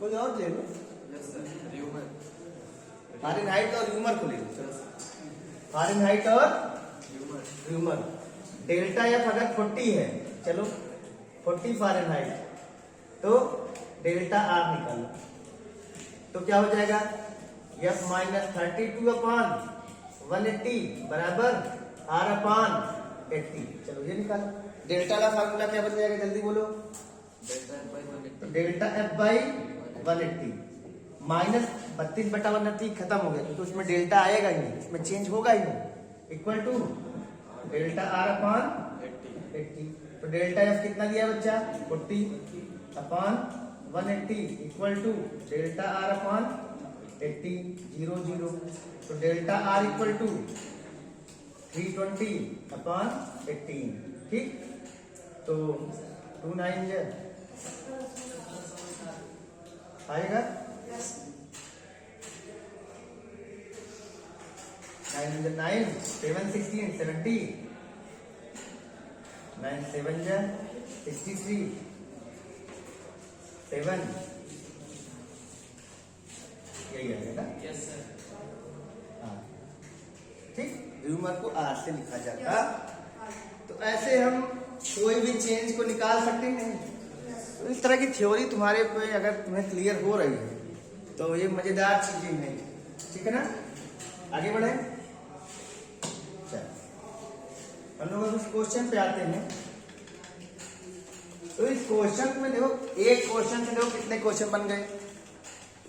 कोई और ले लो। फ़ारेनहाइट और ह्यूमर को ले लो। चलो, फ़ारेनहाइट और ह्यूमर। डेल्टा एफ अगर 40 है, चलो 40 फ़ारेनहाइट, तो डेल्टा आर निकालो। तो क्या हो जाएगा? एफ माइनस 32 अपॉन 180 बराबर आर अपॉन 80। चलो ये निकालो। डेल्टा का फार्मूला क्या बन जाएगा? जल्दी बोलो। डेल्टा एफ बाई 180 माइनस 32/180 खत्म हो गया, तो उसमें डेल्टा आएगा ही नहीं, उसमें चेंज होगा ही नहीं। Equal to delta R upon 80। तो डेल्टा एफ कितना दिया बच्चा? 40 upon 180 equal to delta R upon 80 0 0। तो delta R equal to 320 upon 18। ठीक, तो 2 9 आएगा। 9 7 16 70 9 7 63 7 यही है ना? Yes sir. हाँ ठीक, र्यूमर को आर से लिखा जाता। तो ऐसे हम कोई भी चेंज को निकाल सकते हैं। तो इस तरह की थ्योरी तुम्हारे पे अगर तुम्हें क्लियर हो रही है तो ये मजेदार चीजें हैं, ठीक है ना? आगे बढ़े, हम लोग इस क्वेश्चन पे आते हैं। तो इस क्वेश्चन में देखो, एक क्वेश्चन से देखो कितने क्वेश्चन बन गए।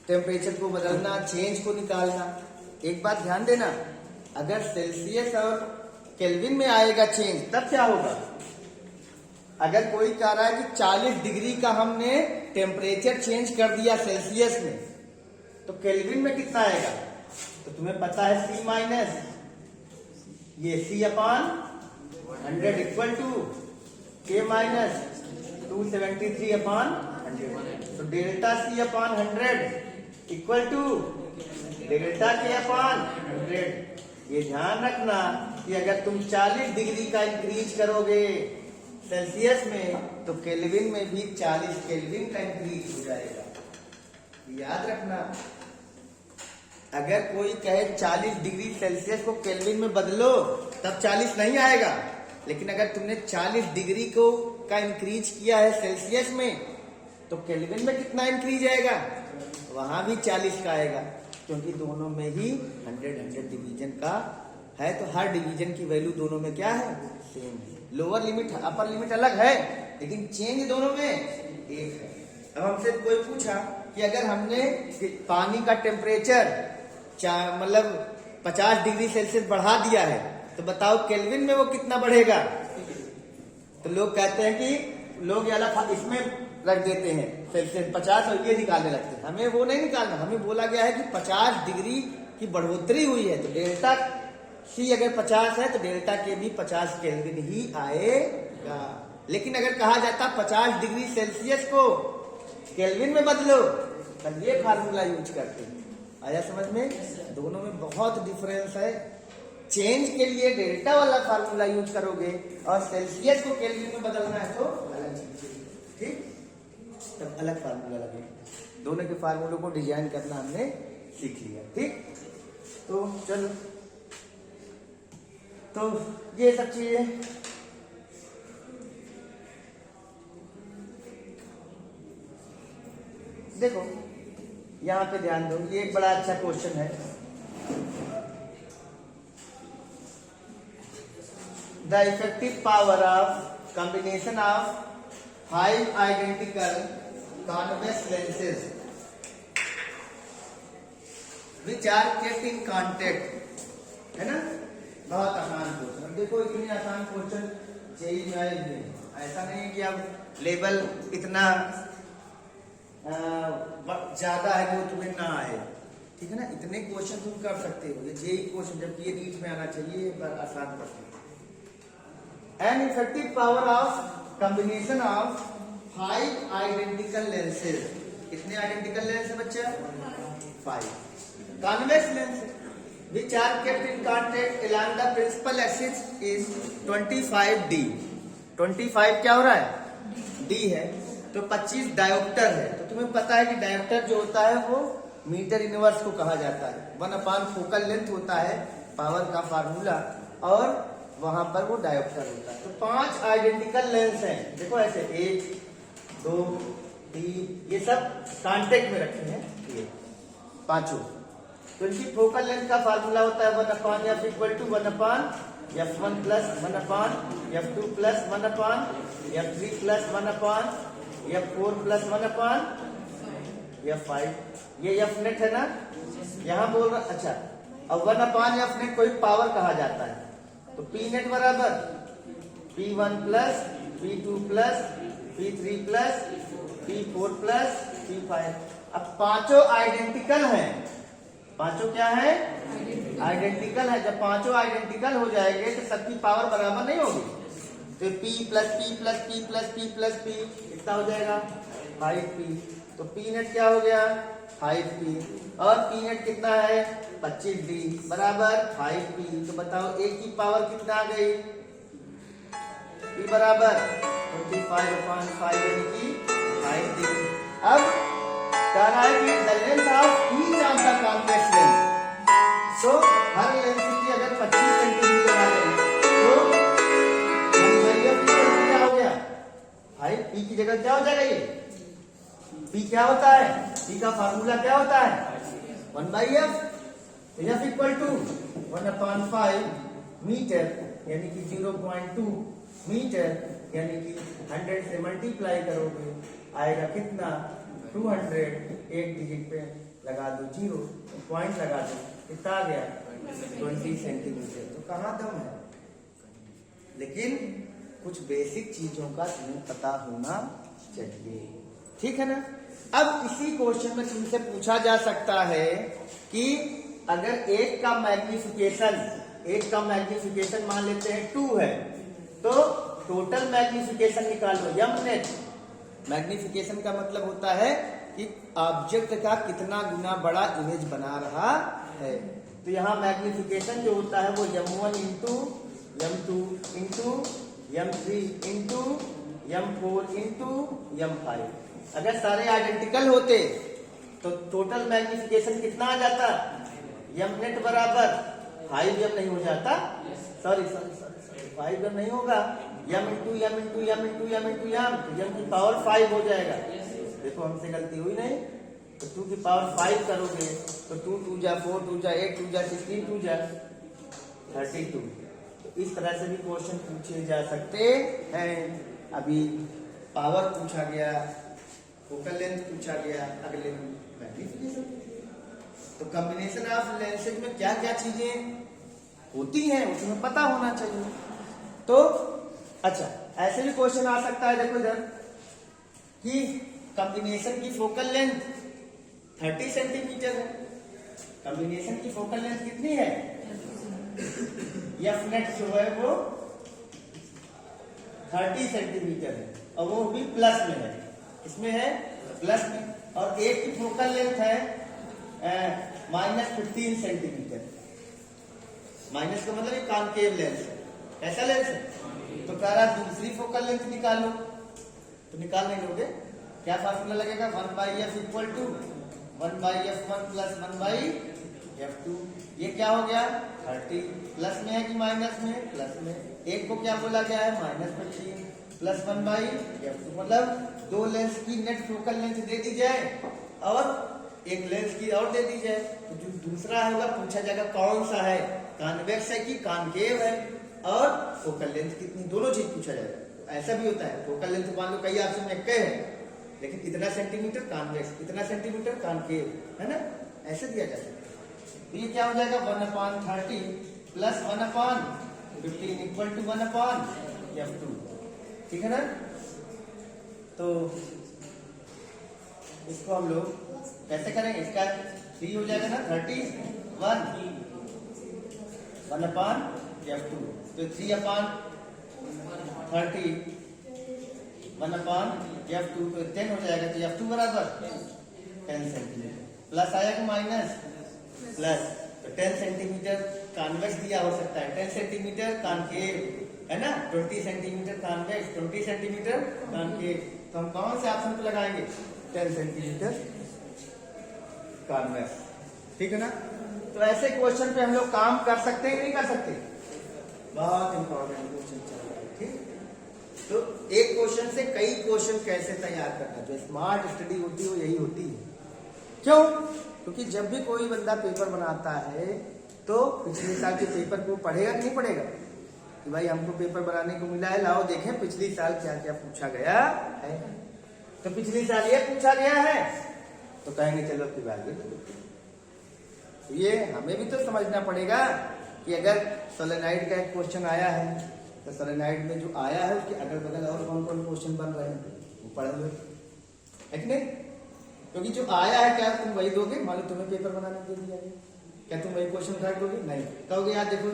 टेम्परेचर को बदलना, चेंज को निकालना। एक बात ध्यान देना, अगर सेल्सियस और केल्विन में आएगा चेंज तब क्या होगा? अगर कोई कह रहा है कि 40 डिग्री का हमने टेम्परेचर चेंज कर दिया सेल्सियस में, तो केल्विन में कितना आएगा? तो तुम्हें पता है C माइनस ये C upon 100 equal to K minus 273 upon 100। तो delta C upon 100 equal to delta K upon 100। ये ध्यान रखना कि अगर तुम 40 डिग्री का इंक्रीज करोगे सेल्सियस में तो केल्विन में भी 40 केल्विन का इंक्रीज हो जाएगा। याद रखना, अगर कोई कहे 40 डिग्री सेल्सियस को केल्विन में बदलो तब 40 नहीं आएगा, लेकिन अगर तुमने 40 डिग्री को का इंक्रीज किया है सेल्सियस में तो केल्विन में कितना इंक्रीज आएगा? वहां भी 40 का आएगा, क्योंकि दोनों में ही 100 डिवीजन का है। तो हर डिवीजन की वैल्यू दोनों में क्या है? सेम है। लोअर लिमिट अपर लिमिट अलग है लेकिन चेंज दोनों में एक है। अब हमसे कोई पूछा कि अगर हमने पानी का टेम्परेचर मतलब 50 डिग्री सेल्सियस बढ़ा दिया है तो बताओ केल्विन में वो कितना बढ़ेगा? तो लोग कहते हैं कि लोग इसमें रख देते हैं सेल्सियस 50 और ये निकालने लगते हैं। हमें वो नहीं निकालना, हमें बोला गया है कि 50 डिग्री की बढ़ोतरी हुई है तो डेल्टा C अगर 50 है तो डेल्टा के भी 50 केल्विन ही आएगा। लेकिन अगर कहा जाता 50 डिग्री सेल्सियस को केल्विन में बदलो तब ये फार्मूला यूज करते हैं। आया समझ में? दोनों में बहुत डिफरेंस है। चेंज के लिए डेल्टा वाला फार्मूला यूज करोगे और सेल्सियस को केल्विन में बदलना है तो अलग चीज, ठीक? तब अलग फार्मूला लगेगा। दोनों के फार्मूलों को डिजाइन करना हमने सीख लिया, ठीक? तो चलो, तो ये सब चीजें देखो, यहां पे ध्यान दो, ये एक बड़ा अच्छा क्वेश्चन है। The effective power of combination of 5 identical convex lenses which are kept in contact, है ना? बहुत आसान क्वेश्चन। देखो इतनी आसान क्वेश्चन जेईई में आए हुए, ऐसा नहीं है कि अब लेवल इतना ज्यादा है वो तुम्हें ना आए, ठीक है ना? इतने क्वेश्चन तुम कर सकते हो। ये जेईई क्वेश्चन जबकि ये नीट में आना चाहिए, पर आसान question. An effective power of combination of 5 identical lenses. कितने आइडेंटिकल लेंस है बच्चा? 5 convex lens which are kept in contact along the principal axis is 25D। 25 क्या हो रहा है? D है। तो 25 डायोप्टर है। तो तुम्हें पता है कि डायोप्टर जो होता है वो मीटर इनवर्स को कहा जाता है। 1/4 फोकल लेंथ होता है पावर का फार्मूला, और वहां पर वो डायोप्टर होता है। तो 5 आइडेंटिकल लेंस हैं। देखो ऐसे 1 2 3, ये सब कांटेक्ट में रखे हैं ये पांचों। तो इनकी फोकल लेंथ का फार्मूला होता है 1/f equal to 1/f1 plus 1/f2 plus 1/f3 plus 1/f4 plus 1/f5। ये f नेट है ना, यहाँ बोल रहा। अच्छा, अब 1/f नेट कोई पावर कहा जाता है, तो P नेट बराबर P1 plus P2 plus P3 plus P4 plus P5। अब पांचों आइडेंटिकल हैं। पांचों क्या है? आइडेंटिकल है। जब पांचों आइडेंटिकल हो जाएंगे तो सबकी पावर बराबर नहीं होगी। तो P plus P plus P plus P plus P कितना हो जाएगा? 5P। तो P नेट क्या हो गया? 5p और p नेट कितना है 25d बराबर 5p। तो बताओ a की पावर कितना आ गई p बराबर 25/5 यानी कि 5d। अब कह रहा है कि the length of each of the convex lens, so her lens की अगर 25 सेंटीमीटर आ गई तो क्या हो गया 5p की जगह क्या हो जाएगा ये p क्या होता है, p का फार्मूला क्या होता है 1/f, f equal to 1/5 metre यानी कि 0.2 मीटर यानी कि 100 से मल्टीप्लाई करोगे आएगा कितना 200। एक डिजिट पे लगा दो 0, पॉइंट लगा दो, कितना आ गया 20 सेंटीमीटर। तो कहाँ दम है, लेकिन कुछ बेसिक चीजों का तुम्हें पता होना चाहिए, ठीक है ना। अब इसी क्वेश्चन में तुमसे पूछा जा सकता है कि अगर एक का मैग्निफिकेशन मान लेते हैं 2 है तो टोटल मैग्निफिकेशन निकालो यम नेट। मैग्निफिकेशन का मतलब होता है कि ऑब्जेक्ट का कितना गुना बड़ा इमेज बना रहा है। तो यहाँ मैग्निफिकेशन जो होता है वो m1 into m2 into m3 into m4 into m5। अगर सारे आइडेंटिकल होते तो टोटल मैग्निफिकेशन कितना आ जाता m नेट बराबर 5m नहीं हो जाता, सॉरी 5m नहीं होगा, m into m into m into m into m की पावर 5 हो जाएगा। देखो हमसे गलती हुई नहीं, तो 2 की पावर 5 करोगे तो 2 2 जा 4 2 जा 8 2 जा 16 2 जा 32। तो इस तरह से भी क्वेश्चन पूछे जा सकते हैं। अभी पावर पूछा गया, फोकल लेंथ पूछा गया, अगले मैग्निफिकेशन। तो कॉम्बिनेशन ऑफ लेंसेज में क्या क्या चीजें होती हैं उसमें पता होना चाहिए। तो अच्छा ऐसे भी क्वेश्चन आ सकता है, देखो इधर कि कॉम्बिनेशन की फोकल लेंथ 30 सेंटीमीटर है। कॉम्बिनेशन की फोकल लेंथ कितनी है एफ नेट जो है वो 30 सेंटीमीटर है और वो भी प्लस में है, इसमें है प्लस में। और एक की फोकल लेंथ है -15 सेंटीमीटर। माइनस का मतलब कॉनकेव लेंस है, कैसा लेंस है। तो कह रहा दूसरी फोकल लेंथ निकालो, तो निकाल नहीं लोगे, क्या फार्मूला लगेगा 1/f equal to 1/f1 plus 1/f2। ये क्या हो गया 30, प्लस में है कि माइनस में, प्लस में। एक को क्या बोला गया है -15 प्लस 1/f2, मतलब 2 लेंस की नेट फोकल लेंथ दे दी जाए और एक लेंस की और दे दी जाए। तो जो दूसरा होगा पूछा जाएगा कौन सा है, कॉन्वेक्स है कि कॉनकेव है, और फोकल लेंथ कितनी, दोनों चीज पूछा जाएगा। ऐसा भी होता है फोकल लेंथ मान लो कई ऑप्शन में कई है, लेकिन इतना सेंटीमीटर कॉन्वेक्स, इतना सेंटीमीटर कॉनकेव, है ना, ऐसे दिया जाता है। तो ये क्या हो जाएगा 1/30 प्लस 1/15 इक्वल टू 1/f2, ठीक है ना। तो इसको हम लोग कैसे करेंगे, इसका 3 हो जाएगा ना 31 1/f2, तो 3/30 1/f2 तो 10 हो जाएगा। तो f2 बराबर 10 सेंटीमीटर, प्लस आएगा माइनस प्लस, तो 10 सेंटीमीटर कॉन्वेक्स दिया हो सकता है, 10 सेंटीमीटर कॉनकेव, है ना, 20 सेंटीमीटर कॉन्वेक्स, 20 सेंटीमीटर कॉनकेव। तो हम कौन से ऑप्शन पे लगाएंगे 10 सेंटीमीटर कॉन्वेक्स, ठीक है ना। तो ऐसे क्वेश्चन पे हम लोग काम कर सकते हैं, नहीं कर सकते, बहुत इंपॉर्टेंट क्वेश्चन चल रहा है, ठीक। तो एक क्वेश्चन से कई क्वेश्चन कैसे तैयार करना, जो स्मार्ट स्टडी होती है वो यही होती है। क्यों, क्योंकि जब भी कोई बंदा पेपर बनाता है तो पिछले साल के पेपर को पढ़ेगा कि नहीं पढ़ेगा, कि भाई हमको पेपर बनाने को मिला है, लाओ देखें पिछली साल क्या क्या पूछा गया है। तो पिछली साल ये पूछा गया है तो कहेंगे चलो की बात तो ये हमें भी तो समझना पड़ेगा कि अगर सोलेनॉइड का एक क्वेश्चन आया है तो सोलेनॉइड में जो आया है उसके अगल बगल और कौन कौन क्वेश्चन बन रहे हैं वो पढ़ लो, है कि नहीं। क्योंकि जो आया है क्या तुम वही दोगे, मान लो तुम्हें पेपर बनाने दे दिया गया, क्या तुम वही क्वेश्चन उठा दोगे, नहीं। कहोगे यार देखो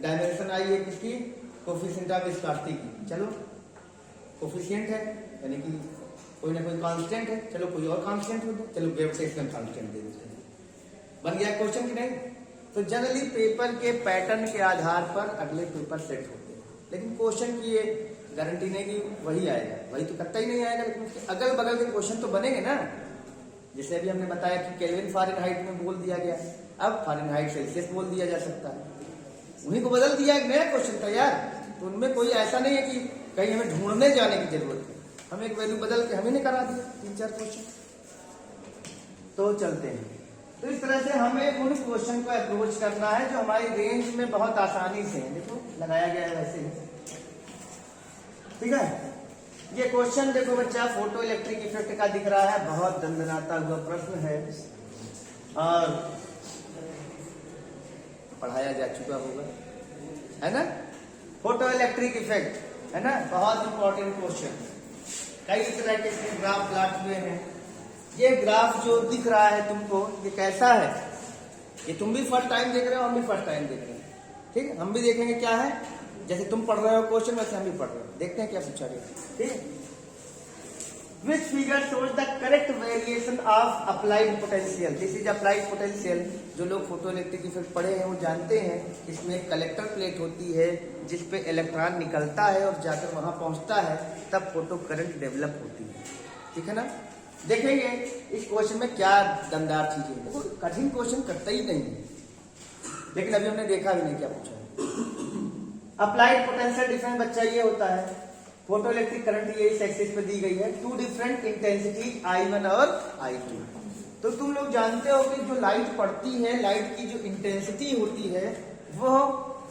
डायमेंशन आई है किसकी, कोफिशिएंट ऑफ विस्कोसिटी की, चलो कोफिशिएंट है यानी कि कोई ना कोई कांस्टेंट है, चलो कोई और कांस्टेंट हो जाए, चलो ग्रेविटेशनल कांस्टेंट दे देते हैं, बन गया क्वेश्चन कि नहीं। तो जनरली पेपर के पैटर्न के आधार पर अगले पेपर सेट होते हैं, लेकिन क्वेश्चन की ये गारंटी नहीं कि वही आएगा, वही तो कतई नहीं आएगा, लेकिन उसके अगल बगल के क्वेश्चन तो बनेंगे ना। जैसे अभी हमने बताया कि केल्विन फ़ारेनहाइट में बोल दिया गया, अब फ़ारेनहाइट सेल्सियस बोल दिया जा सकता है, उन्हीं को बदल दिया, एक नया क्वेश्चन था यार। तो उनमें कोई ऐसा नहीं है कि कहीं हमें ढूंढने जाने की जरूरत है, हम एक वैल्यू बदल के हमें ने करा दिया 3-4 क्वेश्चन। तो चलते हैं, तो इस तरह से हमें उन क्वेश्चन को अप्रोच करना है जो हमारी रेंज में बहुत आसानी से है। देखो लगाया गया है वैसे ही, ठीक है। ये क्वेश्चन देखो बच्चा, फोटो इलेक्ट्रिक इफेक्ट का दिख रहा है, बहुत दंदनाता हुआ प्रश्न है और पढ़ाया जा चुका होगा, है ना। फोटो इलेक्ट्रिक इफेक्ट है ना, बहुत इंपॉर्टेंट क्वेश्चन। कई तरह के ग्राफ प्लॉट हुए हैं। ये ग्राफ जो दिख रहा है तुमको, ये कैसा है, ये तुम भी फर्स्ट टाइम देख रहे हो, हम भी फर्स्ट टाइम देख रहे हैं, ठीक है। हम भी देखेंगे क्या है, जैसे तुम पढ़ रहे हो क्वेश्चन वैसे हम भी पढ़ रहे हो, देखते हैं क्या पूछा गया, ठीक है। Which figure shows the correct variation of applied potential? This is applied potential. जो लोग फोटो इलेक्ट्रिक इफेक्ट पढ़े हैं वो जानते हैं, इसमें एक कलेक्टर प्लेट होती है जिस पे इलेक्ट्रॉन निकलता है और जाकर वहां पहुंचता है, तब फोटो करंट डेवलप होती है, ठीक है ना। देखेंगे इस क्वेश्चन में क्या दमदार चीजें हैं। देखो कठिन क्वेश्चन करता ही नहीं है, लेकिन अभी हमने देखा भी नहीं क्या पूछा है। अप्लाइड पोटेंशियल डिफरेंस बच्चा ये होता है, फोटो इलेक्ट्रिक करंट ये इस एक्सिस पे दी गई है, 2 डिफरेंट इंटेंसिटी I1 और I2। तो तुम लोग जानते हो कि जो लाइट पड़ती है, लाइट की जो इंटेंसिटी होती है वो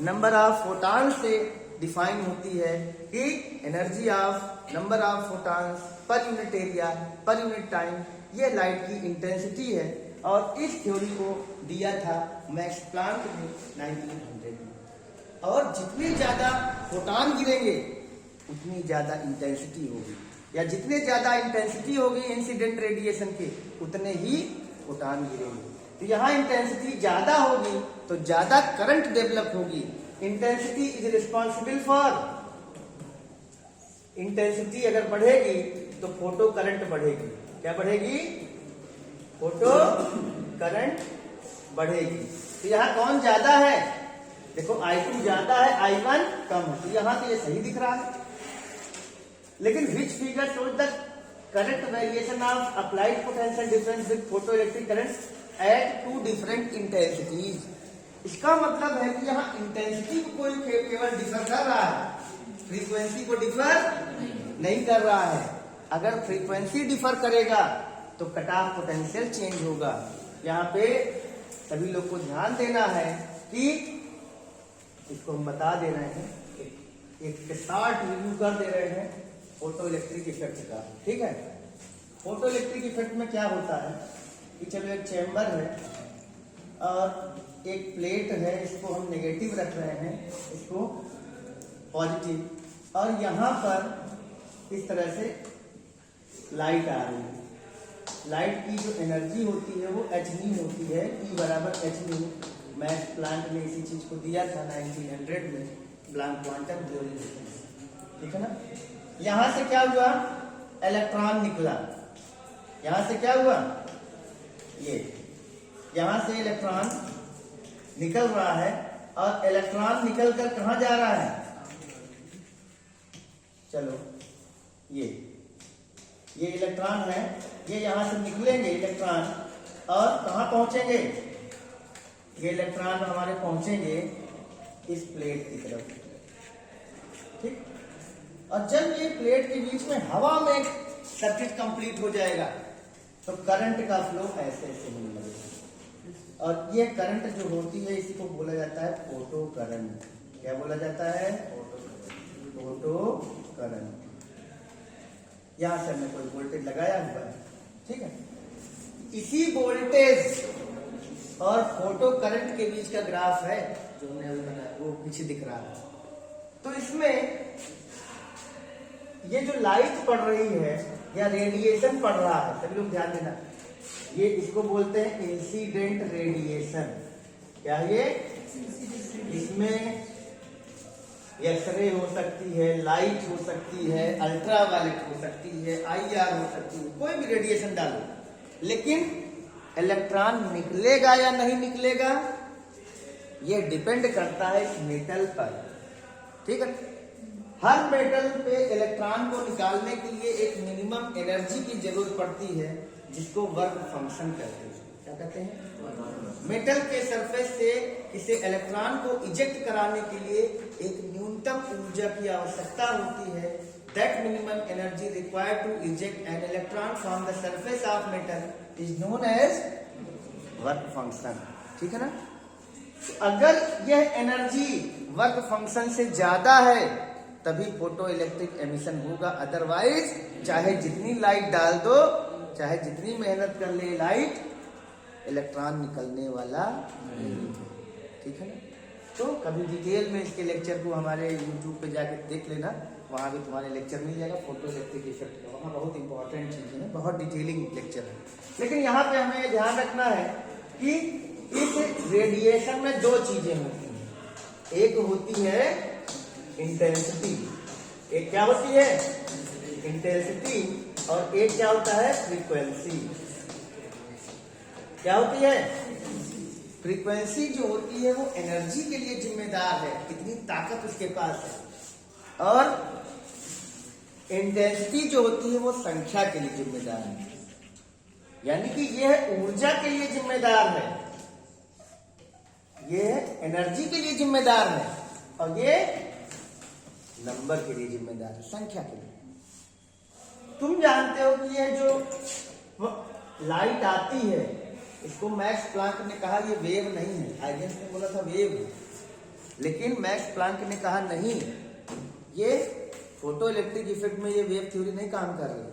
नंबर ऑफ फोटॉन से डिफाइन होती है कि energy of number of photons per unit area per unit time, ये लाइट की इंटेंसिटी है। और इस थ्योरी को दिया था मैक्स प्लांक ने 1900 में। और जितनी ज्यादा फोटॉन गिरेंगे उतनी ज्यादा इंटेंसिटी होगी, या जितने ज्यादा इंटेंसिटी होगी इंसिडेंट रेडिएशन के, उतने ही फोटॉन गिरेंगे। तो यहाँ इंटेंसिटी ज्यादा होगी तो ज्यादा करंट डेवलप होगी। Intensity is responsible for, intensity अगर बढ़ेगी तो फोटो करंट बढ़ेगी। क्या बढ़ेगी? फोटो करंट बढ़ेगी। तो यहाँ कौन ज्यादा है? देखो I2 ज्यादा है, I1 कम है, तो यहाँ तो ये सही दिख रहा है। लेकिन which figure shows the correct variation of applied potential difference with photoelectric current at 2 different intensities? इसका मतलब है कि यहाँ इंटेंसिटी को कोई केवल डिफर कर रहा है, फ्रीक्वेंसी को डिफर नहीं कर रहा है। अगर फ्रीक्वेंसी डिफर करेगा तो कट ऑफ पोटेंशियल चेंज होगा। यहाँ पे सभी लोग को ध्यान देना है कि इसको हम बता दे रहे हैं, एक शॉर्ट रिव्यू कर दे रहे हैं फोटो इलेक्ट्रिक इफेक्ट का, ठीक है। फोटो इलेक्ट्रिक इफेक्ट में क्या होता है कि चलो एक चैम्बर है और एक प्लेट है, इसको हम नेगेटिव रख रहे हैं, इसको पॉजिटिव, और यहाँ पर इस तरह से लाइट आ रही है। लाइट की जो एनर्जी होती है वो hν होती है, E बराबर hν। मैक्स प्लांक ने इसी चीज को दिया था 1900 में, प्लांक क्वांटम थ्योरी, ठीक है ना। यहां से क्या हुआ? इलेक्ट्रॉन निकला। यहां से क्या हुआ? ये यहां से इलेक्ट्रॉन निकल रहा है, और इलेक्ट्रॉन निकल कर कहां जा रहा है? चलो ये इलेक्ट्रॉन है, ये यहां से निकलेंगे इलेक्ट्रॉन और कहां पहुंचेंगे? ये इलेक्ट्रॉन हमारे पहुंचेंगे इस प्लेट की तरफ, ठीक। और जब ये प्लेट के बीच में हवा में एक सर्किट कंप्लीट हो जाएगा तो करंट का फ्लो ऐसे ऐसे होने लगेगा। और ये करंट जो होती है इसी को बोला जाता है फोटो करंट। क्या बोला जाता है? Photo current. यहां से हमने कोई वोल्टेज लगाया हुआ है, ठीक है। इसी वोल्टेज और फोटो करंट के बीच का ग्राफ है जो हमने अभी बनाया, वो पीछे दिख रहा है। तो इसमें ये जो लाइट पड़ रही है या रेडिएशन पड़ रहा है, सभी लोग ध्यान देना, ये इसको बोलते हैं इंसिडेंट रेडिएशन। क्या ये? इसमें एक्सरे हो सकती है, लाइट हो सकती है, अल्ट्रावायलेट हो सकती है, IR हो सकती है, कोई भी रेडिएशन डालो, लेकिन इलेक्ट्रॉन निकलेगा या नहीं निकलेगा ये डिपेंड करता है मेटल पर। ठीक है, हर मेटल पे इलेक्ट्रॉन को निकालने के लिए एक मिनिमम एनर्जी की जरूरत पड़ती है जिसको वर्क फंक्शन कहते हैं। क्या कहते हैं? मेटल के सरफेस से इसे इलेक्ट्रॉन को इजेक्ट कराने के लिए एक न्यूनतम ऊर्जा की आवश्यकता होती है। That minimum energy required to eject an electron from the surface of metal is known as work function. ठीक है ना? अगर यह एनर्जी वर्क फंक्शन से ज्यादा है तभी फोटो इलेक्ट्रिक एमिशन होगा, अदरवाइज चाहे जितनी लाइट डाल दो, चाहे जितनी मेहनत कर ले लाइट, इलेक्ट्रॉन निकलने वाला नहीं है। ठीक है ना? तो कभी डिटेल में इसके लेक्चर को हमारे YouTube पे जाके देख लेना, वहां भी तुम्हारे लेक्चर मिल जाएगा फोटो इलेक्ट्रिक इफेक्ट का। वहां बहुत इंपॉर्टेंट चीजें हैं, बहुत डिटेलिंग लेक्चर है। लेकिन यहाँ पे हमें ध्यान रखना है कि इस रेडिएशन में दो चीजें होती हैं। एक होती है इंटेंसिटी, एक क्या होती है? इंटेंसिटी, और एक क्या होता है? फ्रीक्वेंसी। क्या होती है? फ्रीक्वेंसी जो होती है वो एनर्जी के लिए जिम्मेदार है, कितनी ताकत उसके पास है, और इंटेंसिटी जो होती है वो संख्या के लिए जिम्मेदार है, यानी कि यह ऊर्जा के लिए जिम्मेदार है, यह एनर्जी के लिए जिम्मेदार है, और ये नंबर के लिए जिम्मेदार है, संख्या के लिए। तुम जानते हो कि यह जो लाइट आती है इसको मैक्स प्लांक ने कहा ये वेव नहीं है। हाइजेंस ने बोला था वेव, लेकिन मैक्स प्लांक ने कहा नहीं, ये फोटो इलेक्ट्रिक इफेक्ट में ये वेव थ्योरी नहीं काम कर रही है।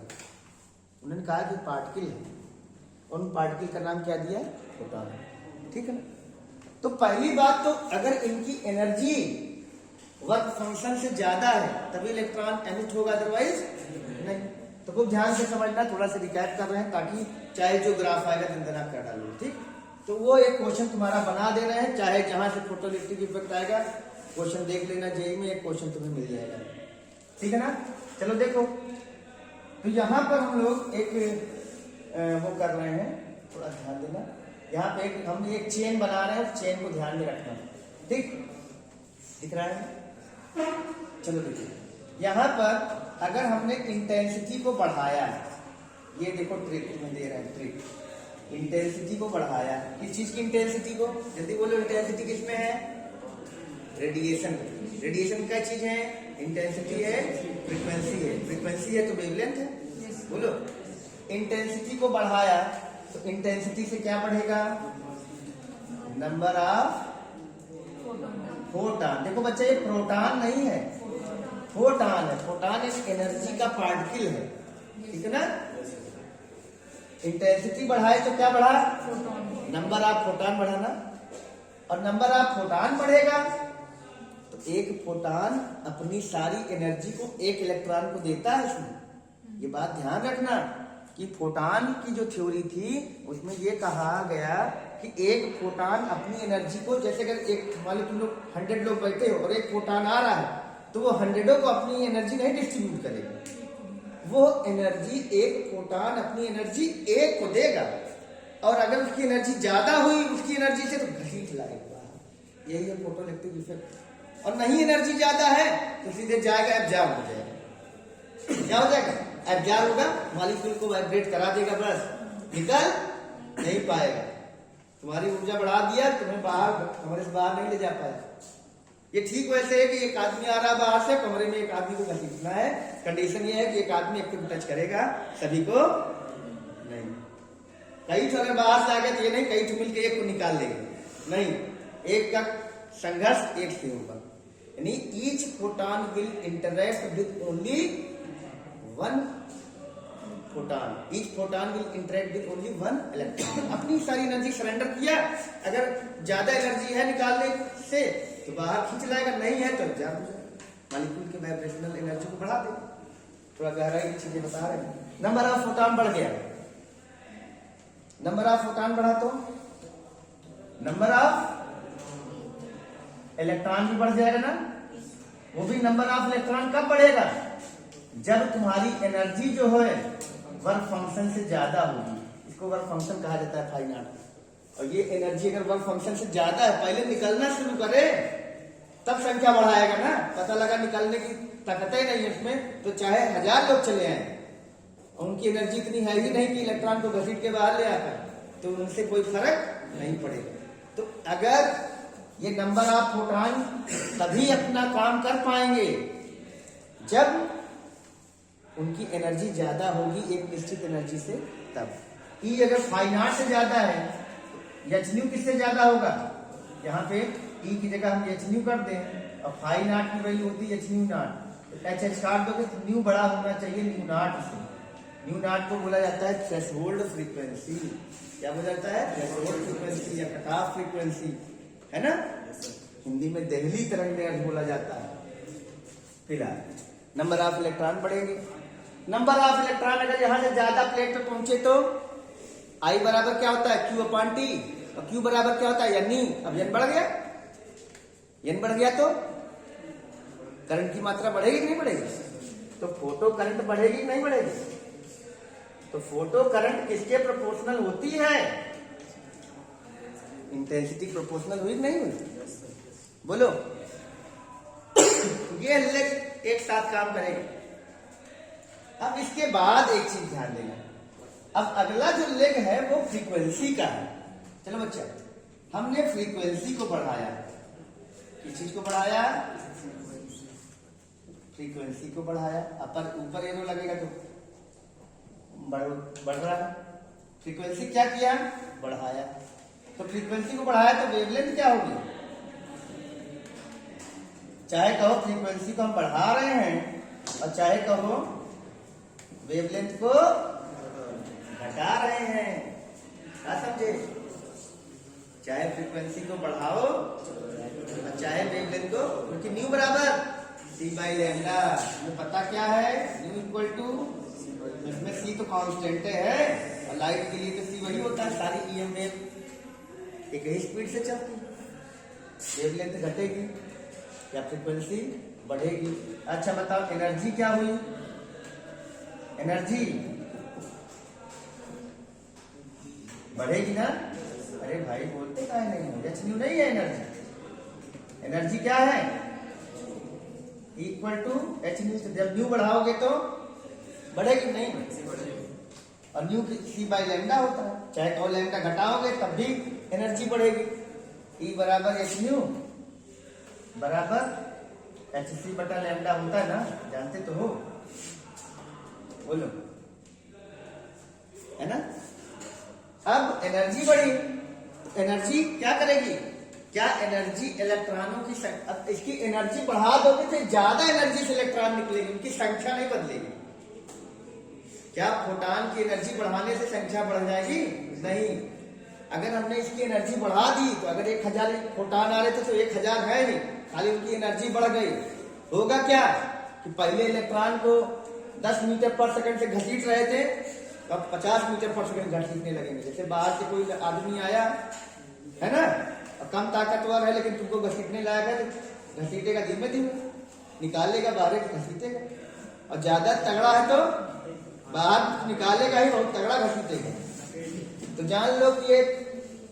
उन्होंने कहा कि पार्टिकल है, और उन पार्टिकल का नाम क्या दिया? फोटॉन। ठीक है ना? तो पहली बात तो अगर इनकी एनर्जी वर्क फंक्शन से ज्यादा है तभी इलेक्ट्रॉन एमिट होगा, अदरवाइज नहीं। तो खूब ध्यान से समझना, थोड़ा सा रिकैप कर रहे हैं ताकि चाहे जो ग्राफ आएगा दिन आप कर डालो। ठीक, तो वो एक क्वेश्चन तुम्हारा बना दे रहे हैं, चाहे जहां से फोटो इलेक्ट्रिक इफेक्ट आएगा क्वेश्चन देख लेना, जेई में एक क्वेश्चन तुम्हें मिल जाएगा। ठीक है ना? चलो देखो, तो यहाँ पर हम लोग एक वो कर रहे हैं, थोड़ा ध्यान देना। यहाँ पे हम एक चेन बना रहे हैं, चेन को ध्यान में रखना। ठीक, दिख रहा है? चलो देखिए, यहाँ पर अगर हमने इंटेंसिटी को बढ़ाया, ये देखो ट्रिक में दे रहे हैं, ट्रिक इंटेंसिटी को बढ़ाया। किस चीज की इंटेंसिटी को? जल्दी बोलो, इंटेंसिटी किसमें है? रेडिएशन। रेडिएशन क्या चीज है? इंटेंसिटी है, फ्रीक्वेंसी है। फ्रीक्वेंसी है तो वेवलेंथ है। बोलो, इंटेंसिटी को बढ़ाया तो इंटेंसिटी से क्या बढ़ेगा? Number of photon. देखो बच्चा, ये प्रोटॉन नहीं है, फोटॉन है। फोटॉन एक एनर्जी का पार्टिकल है। ठीक है ना? इंटेंसिटी बढ़ाए तो क्या बढ़ा? नंबर ऑफ फोटॉन बढ़ाना, और नंबर ऑफ फोटॉन बढ़ेगा तो एक फोटॉन अपनी सारी एनर्जी को एक इलेक्ट्रॉन को देता है इसमें। ये बात ध्यान रखना कि फोटॉन की जो थ्योरी थी उसमें ये कहा गया कि एक फोटॉन अपनी एनर्जी को, जैसे अगर एक मान लो तुम लोग 100 लोग बैठे हो और एक फोटॉन आ रहा है तो वो 100 को अपनी एनर्जी नहीं डिस्ट्रीब्यूट करेगा, वो एनर्जी एक फोटॉन अपनी एनर्जी एक को देगा, और अगर उसकी एनर्जी ज्यादा हुई उसकी एनर्जी से तो घसीट लाएगा। यही है फोटो इलेक्ट्रिक इफेक्ट। और नहीं एनर्जी ज्यादा है तो सीधे जाएगा, एब्जॉर्ब हो जाएगा। क्या हो जाएगा? एब्जॉर्ब होगा, मॉलिक्यूल को वाइब्रेट करा देगा, बस निकल नहीं पाएगा। तुम्हारी ऊर्जा बढ़ा दिया, तुम्हें बाहर, कमरे से बाहर नहीं ले जा पाया। ये ठीक वैसे है कि एक आदमी आ रहा बाहर से, कमरे में एक आदमी को घसीटना है। कंडीशन ये है कि एक आदमी एक को टच करेगा, सभी को नहीं। कई तो अगर बाहर से आ गए तो ये नहीं, कई तो मिलकर एक को निकाल लेंगे, नहीं, एक का संघर्ष एक से होगा। यानी each photon will interact with only one photon, each photon will interact with only one electron. अपनी सारी एनर्जी सरेंडर किया, अगर ज्यादा एनर्जी है निकालने से तो बाहर खींच लाएगा, नहीं है तो एब्जॉर्ब हो जाएगा, मॉलिक्यूल के वाइब्रेशनल एनर्जी को बढ़ा देगा। थोड़ा गहराई की चीजें बता रहे हैं। नंबर ऑफ फोटॉन बढ़ गया, नंबर ऑफ फोटॉन बढ़ा तो नंबर ऑफ इलेक्ट्रॉन भी बढ़ जाएगा ना। वो भी नंबर ऑफ इलेक्ट्रॉन कब बढ़ेगा? जब तुम्हारी एनर्जी जो है वर्क फंक्शन से ज्यादा होगी। इसको वर्क फंक्शन कहा जाता है फाई नॉट। और ये एनर्जी अगर वर्क फंक्शन से ज्यादा है, पहले निकलना शुरू करे तब संख्या बढ़ाएगा ना। पता लगा निकलने की ताकत ही नहीं है उसमें, तो चाहे 1000 लोग चले आए, उनकी एनर्जी इतनी है ही नहीं कि इलेक्ट्रॉन को घसीट के बाहर ले आता, तो उनसे कोई फर्क नहीं पड़ेगा। तो अगर ये नंबर ऑफ फोटॉन तभी अपना काम कर पाएंगे जब उनकी एनर्जी ज्यादा होगी एक निश्चित एनर्जी से। तब ई अगर फाई नॉट से ज्यादा है, एच न्यू किससे ज्यादा होगा? यहाँ पे ई की जगह हम एच न्यू कर दें और फाई नॉट की वैल्यू होती है एच न्यू नॉट। तो एच एच काट दोगे तो न्यू बड़ा होना चाहिए न्यू नॉट से। न्यू नॉट को बोला जाता है थ्रेशोल्ड फ्रीक्वेंसी। क्या बोला जाता है? थ्रेशोल्ड फ्रीक्वेंसी या कट ऑफ फ्रीक्वेंसी, है ना। हिंदी में देहली तरंग बोला जाता है। फिलहाल नंबर ऑफ इलेक्ट्रॉन बढ़ेंगे। नंबर ऑफ इलेक्ट्रॉन अगर यहां से ज्यादा प्लेट पे पहुंचे तो आई बराबर क्या होता है? Q upon T. और क्यू बराबर क्या होता है? N E. अब एन बढ़ गया, एन बढ़ गया तो करंट की मात्रा बढ़ेगी कि नहीं बढ़ेगी? तो फोटो करंट बढ़ेगी कि नहीं बढ़ेगी? तो फोटो करंट किसके प्रोपोर्शनल होती है? इंटेंसिटी प्रोपोर्शनल हुई कि नहीं हुई? बोलो। ये लेग एक साथ काम करेगा। अब इसके बाद एक चीज ध्यान देना, अब अगला जो लेग है वो फ्रीक्वेंसी का है। चलो बच्चा, हमने फ्रीक्वेंसी को बढ़ाया। किस चीज को बढ़ाया? फ्रीक्वेंसी को बढ़ाया। अपर ऊपर एरो लगेगा तो बढ़ रहा है। फ्रीक्वेंसी क्या किया? बढ़ाया। तो फ्रीक्वेंसी को बढ़ाया तो वेवलेंथ क्या होगी? चाहे कहो फ्रीक्वेंसी को हम बढ़ा रहे हैं और चाहे कहो वेवलेंथ को घटा रहे हैं। क्या समझे? चाहे फ्रीक्वेंसी को बढ़ाओ और चाहे वेवलेंथ को, क्योंकि न्यू बराबर सी बाई लैम्डा। पता क्या है? न्यू इक्वल टू, इसमें सी तो कांस्टेंट है और लाइट के लिए तो सी वही होता है। सारी ईएम वेव एक ही स्पीड से चलती है। वेवलेंथ घटेगी या फ्रीक्वेंसी बढ़ेगी। अच्छा बताओ एनर्जी क्या हुई? एनर्जी बढ़ेगी ना। अरे भाई बोलते क्या है? नहीं, एच न्यू नहीं है एनर्जी। एनर्जी क्या है? Equal to H nu. जब न्यू बढ़ाओगे तो बढ़ेगी नहीं, और न्यू सी बाई लैम्डा होता है। चाहे तो लैम्डा घटाओगे तब भी एनर्जी बढ़ेगी। ई बराबर एच न्यू बराबर एच सी बटा लैम्डा होता है ना, जानते तो हो। बोलो, है ना। अब एनर्जी बढ़ी, एनर्जी क्या करेगी? क्या एनर्जी इलेक्ट्रॉनों की अब इसकी एनर्जी बढ़ा दोगे तो ज्यादा एनर्जी से इलेक्ट्रॉन निकलेगी, उनकी संख्या नहीं बदलेगी। क्या फोटॉन की एनर्जी बढ़ाने से संख्या बढ़ जाएगी? नहीं। अगर हमने इसकी एनर्जी बढ़ा दी तो अगर 1000 फोटॉन आ रहे थे तो 1000 है नहीं, खाली उनकी एनर्जी बढ़ गई। होगा क्या कि पहले इलेक्ट्रॉन को 10 मीटर पर सेकंड से घसीट रहे थे, अब 50 मीटर पर सेकंड घसीटने लगेंगे। जैसे बाहर से कोई आदमी आया है ना, कम ताकतवर है लेकिन तुमको घसीटने लायक है, तो घसीटेगा धीमे धीमे, निकालेगा बाहर घसीटेगा। और ज्यादा तगड़ा है तो बाहर निकालेगा ही, बहुत तगड़ा घसीटेगा। तो जान लो कि ये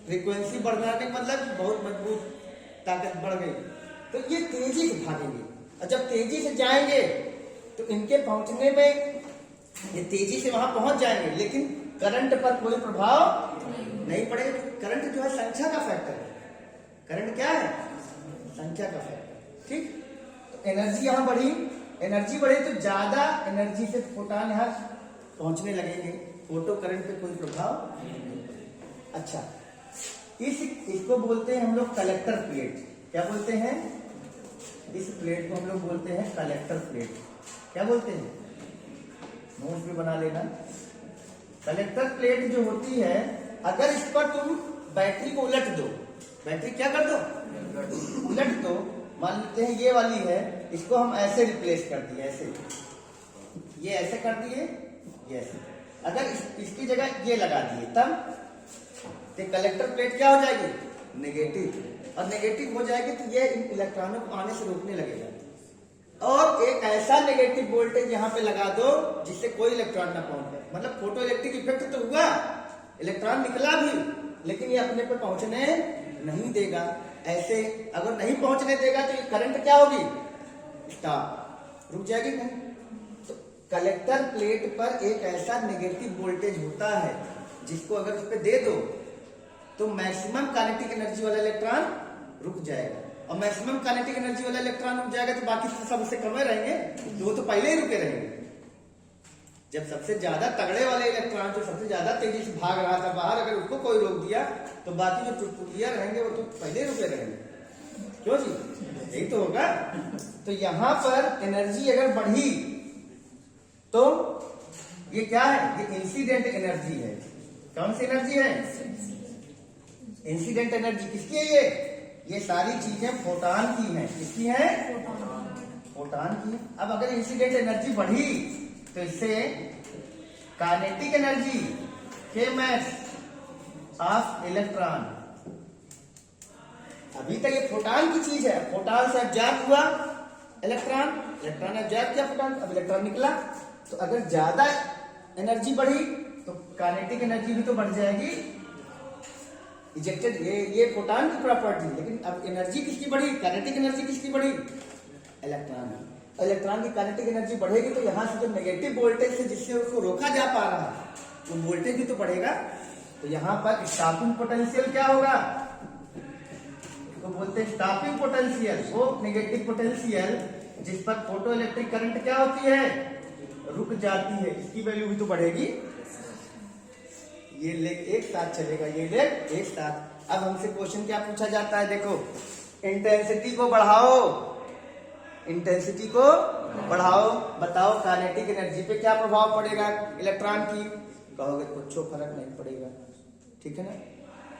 फ्रीक्वेंसी बढ़ने का मतलब बहुत मजबूत ताकत बढ़ गई, तो ये तेजी से भागेंगे। और जब तेजी से जाएंगे तो इनके पहुंचने में ये तेजी से वहां पहुंच जाएंगे, लेकिन करंट पर कोई प्रभाव नहीं पड़ेगा। करंट जो है संख्या का फैक्टर है। करंट क्या है? संख्या का फैक्टर। ठीक, तो एनर्जी यहां बढ़ी, एनर्जी बढ़ी तो ज्यादा एनर्जी से फोटॉन यहां पहुंचने लगेंगे, फोटो करंट पे कोई प्रभाव नहीं। अच्छा, इसको बोलते हैं हम लोग कलेक्टर प्लेट। क्या बोलते हैं? इस प्लेट को हम लोग बोलते हैं कलेक्टर प्लेट। क्या बोलते हैं? नोट भी बना लेना। कलेक्टर प्लेट जो होती है, अगर इस पर तुम बैटरी को उलट दो, बैटरी क्या कर दो? उलट दो। मान लेते हैं ये वाली है, इसको हम ऐसे रिप्लेस कर दिए, ऐसे, ये ऐसे कर दिए, ये ऐसे। अगर इसकी जगह ये लगा दिए तब तो कलेक्टर प्लेट क्या हो जाएगी? नेगेटिव। और नेगेटिव हो जाएगी तो ये इन इलेक्ट्रॉनों को आने से रोकने लगेगा। और एक ऐसा नेगेटिव वोल्टेज यहाँ पे लगा दो जिससे कोई इलेक्ट्रॉन ना पहुंचे। मतलब फोटो इलेक्ट्रिक इफेक्ट तो हुआ, इलेक्ट्रॉन निकला भी, लेकिन ये अपने पे पहुंचने नहीं देगा। ऐसे अगर नहीं पहुंचने देगा तो ये करंट क्या होगी, स्टॉप, रुक जाएगी नहीं। तो कलेक्टर प्लेट पर एक ऐसा नेगेटिव वोल्टेज होता है जिसको अगर उस पर दे दो तो मैक्सिमम काइनेटिक एनर्जी वाला इलेक्ट्रॉन रुक जाएगा, और मैक्सिमम काइनेटिक एनर्जी वाला इलेक्ट्रॉन रुक जाएगा तो बाकी सब उससे कम रहेंगे, दो तो पहले ही रुके रहेंगे। जब सबसे ज्यादा तगड़े वाले इलेक्ट्रॉन जो सबसे ज्यादा तेजी से भाग रहा था बाहर, अगर उसको कोई रोक दिया तो बाकी जो टुकटुकिया रहेंगे वो तो पहले ही रुके रहेंगे। क्यों जी, यही तो होगा। तो यहां पर एनर्जी अगर बढ़ी तो ये क्या है, ये इंसिडेंट एनर्जी है। कौन सी एनर्जी है, इंसिडेंट एनर्जी। किसकी है ये सारी चीजें फोटॉन की हैं। किसकी है, फोटॉन की। अब अगर इंसिडेंट एनर्जी बढ़ी तो इससे काइनेटिक एनर्जी के मैक्स ऑफ इलेक्ट्रॉन, अभी तक ये फोटॉन की चीज है, फोटॉन से एब्जॉर्ब हुआ इलेक्ट्रॉन, इलेक्ट्रॉन एब्जॉर्ब किया फोटॉन, अब इलेक्ट्रॉन निकला। तो अगर ज्यादा एनर्जी बढ़ी तो काइनेटिक एनर्जी भी तो बढ़ जाएगी, इजेक्टेड। ये फोटॉन की प्रॉपर्टी। लेकिन अब एनर्जी किसकी बढ़ी, काइनेटिक एनर्जी किसकी बढ़ी, इलेक्ट्रॉन। इलेक्ट्रॉन की काइनेटिक एनर्जी बढ़ेगी तो यहां से जो नेगेटिव वोल्टेज से जिससे उसको रोका जा पा रहा है वो वोल्टेज भी तो बढ़ेगा। तो यहां पर स्टॉपिंग पोटेंशियल क्या होगा, तो बोलते हैं स्टॉपिंग पोटेंशियल, वो नेगेटिव पोटेंशियल जिस पर फोटो इलेक्ट्रिक करंट क्या होती है, रुक जाती है, इसकी वैल्यू भी तो बढ़ेगी। ये लेग एक साथ चलेगा, ये लेग एक साथ। अब हमसे क्वेश्चन क्या पूछा जाता है, देखो इंटेंसिटी को बढ़ाओ, इंटेंसिटी को बढ़ाओ, बताओ काइनेटिक एनर्जी पे क्या प्रभाव पड़ेगा इलेक्ट्रॉन की। कहोगे कुछ फर्क नहीं पड़ेगा, ठीक है ना।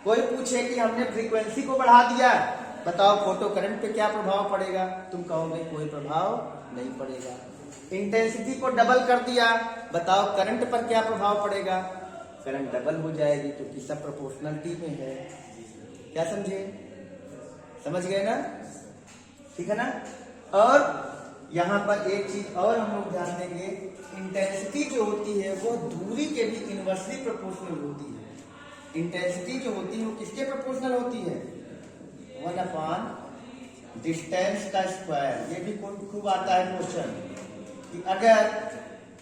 कोई पूछे कि हमने फ्रीक्वेंसी को बढ़ा दिया, बताओ फोटो करंट पे क्या प्रभाव पड़ेगा, तुम कहोगे कोई प्रभाव नहीं पड़ेगा। इंटेंसिटी को डबल कर दिया, बताओ करंट पर क्या प्रभाव पड़ेगा, करंट डबल हो जाएगी क्योंकि सब प्रोपोर्शनलिटी में है। क्या समझे, समझ गए ना, ठीक है ना। और यहां पर एक चीज और हम लोग ध्यान देंगे, इंटेंसिटी जो होती है वो दूरी के भी इनवर्सली प्रोपोर्शनल होती है। इंटेंसिटी जो होती है वो किसके प्रोपोर्शनल होती है, 1/, डिस्टेंस का स्क्वायर। ये भी खूब आता है क्वेश्चन कि अगर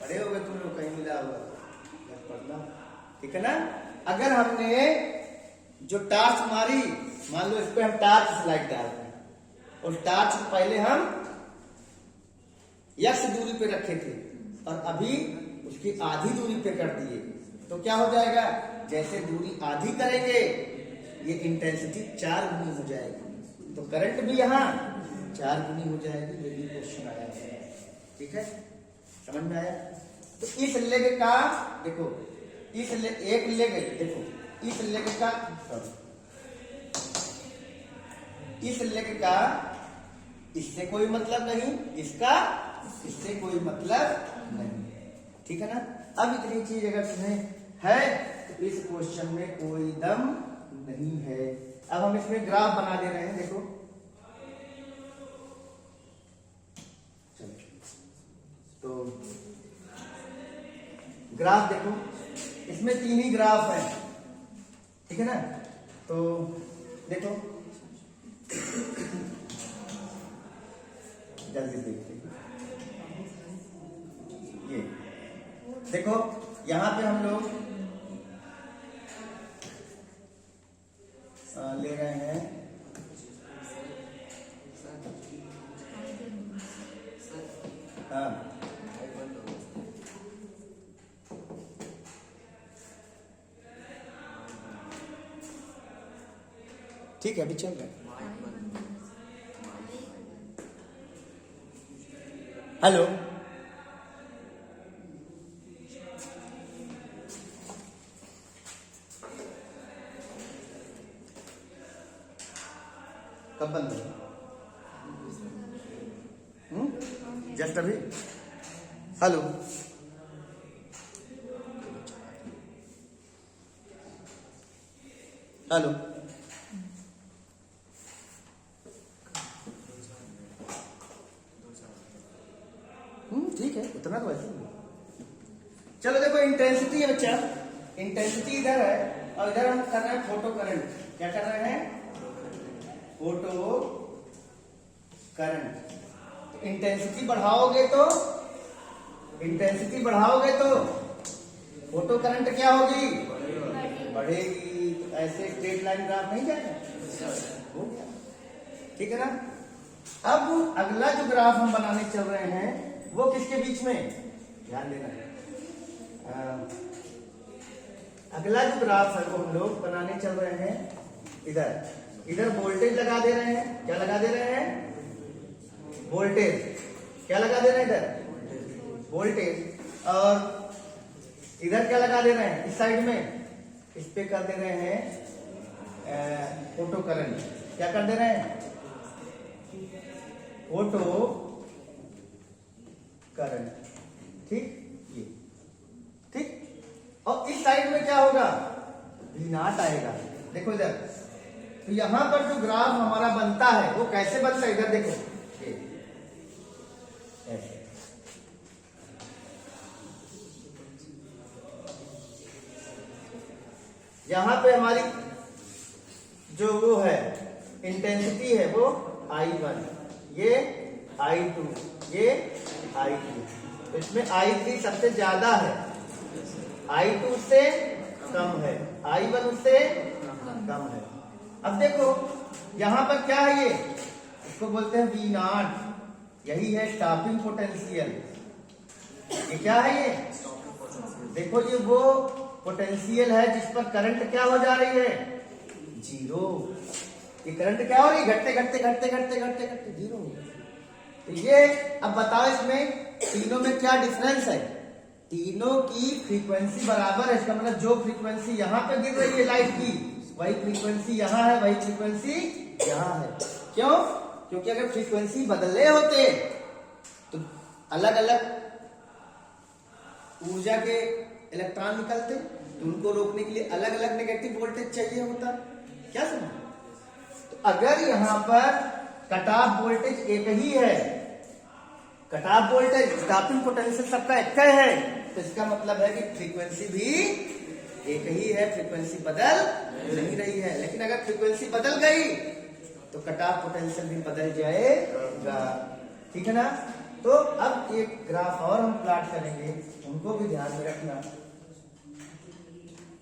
पढ़े होगे तुम लोग, कहीं मिला होगा, पढ़ना, ठीक है ना। अगर हमने जो टार्च मारी, मान लो इस पे हम टार्च स्लाइड डाल रहे हैं और टार्च को पहले हम x दूरी पे रखे थे और अभी उसकी आधी दूरी पे कर दिए, तो क्या हो जाएगा, जैसे दूरी आधी करेंगे ये इंटेंसिटी 4 गुनी हो जाएगी, तो करंट भी यहाँ 4 गुनी हो जाएगी। ये भी क्वेश्चन आया है, ठीक है, समझ में आया। तो इस लेग का देखो, इस एक लेग देखो, इस लेग का, इस लेग का इससे कोई मतलब नहीं, इसका इससे कोई मतलब नहीं, ठीक है ना। अब इतनी चीज अगर तुम्हें है तो इस क्वेश्चन में कोई दम नहीं है। अब हम इसमें ग्राफ बना दे रहे हैं, देखो तो ग्राफ देखो, इसमें 3 ही ग्राफ है, ठीक है ना। तो देखो जल्दी देखते, ये देखो यहां पे हम लोग ले रहे हैं हाँ, ठीक है, अभी चल रहा है। हेलो, कब बंद है, जस्ट अभी। हेलो, हेलो, ठीक है, उतना तो वैसे ही। चलो देखो इंटेंसिटी है बच्चा, इंटेंसिटी इधर है और इधर हम कर रहे हैं फोटो करंट। क्या कर रहे हैं? Photo current. तो इंटेंसिटी बढ़ाओगे तो फोटो करंट क्या होगी? बढ़ेगी। तो ऐसे स्ट्रेट लाइन ग्राफ नहीं जाएगा, हो गया, ठीक है ना। अब अगला जो ग्राफ हम बनाने चल रहे हैं वो किसके बीच में, ध्यान देना है। अगला जो ग्राफ है वो हम लोग बनाने चल रहे हैं, इधर वोल्टेज लगा दे रहे हैं। क्या लगा दे रहे हैं? वोल्टेज। क्या लगा दे रहे हैं? इधर वोल्टेज। और इधर क्या लगा दे रहे हैं? इस साइड में इस पे कर दे रहे हैं फोटो करंट। क्या कर दे रहे हैं? Photo current. ठीक, ये ठीक। और इस साइड में क्या होगा? V0 आएगा। देखो इधर, तो यहां पर जो ग्राफ हमारा बनता है वो कैसे बनता है? इधर देखो, ऐसे। यहां पे हमारी जो वो है इंटेंसिटी है वो I1, ये I2, ये I3। तो इसमें I3 सबसे ज्यादा है, I2 से कम है, I1 उससे कम है। अब देखो यहां पर क्या है? ये इसको बोलते हैं V0, यही है स्टॉपिंग पोटेंशियल। ये क्या है? ये देखो, ये वो पोटेंशियल है जिस पर करंट क्या हो जा रही है? जीरो। ये करंट क्या हो रही है? घटते घटते घटते घटते घटते घटते जीरो। तो ये अब बताओ इसमें तीनों में क्या डिफरेंस है? तीनों की फ्रीक्वेंसी बराबर है। इसका मतलब जो फ्रीक्वेंसी यहां पे गिर रही है लाइट की, वही फ्रीक्वेंसी यहां है, वही फ्रीक्वेंसी यहां है। क्यों? क्योंकि अगर फ्रीक्वेंसी बदले होते तो अलग अलग ऊर्जा के इलेक्ट्रॉन निकलते, तो उनको रोकने के लिए अलग अलग नेगेटिव वोल्टेज चाहिए होता। क्या समझ? तो अगर यहां पर कट ऑफ वोल्टेज एक ही है, cut off voltage stopping potential सबका एक है, तो इसका मतलब है कि फ्रीक्वेंसी भी एक ही है, फ्रीक्वेंसी बदल नहीं रही है। लेकिन अगर फ्रीक्वेंसी बदल गई तो कट ऑफ पोटेंशियल भी बदल जाएगा, ठीक है ना। तो अब एक ग्राफ और हम प्लॉट करेंगे, उनको भी ध्यान में रखना।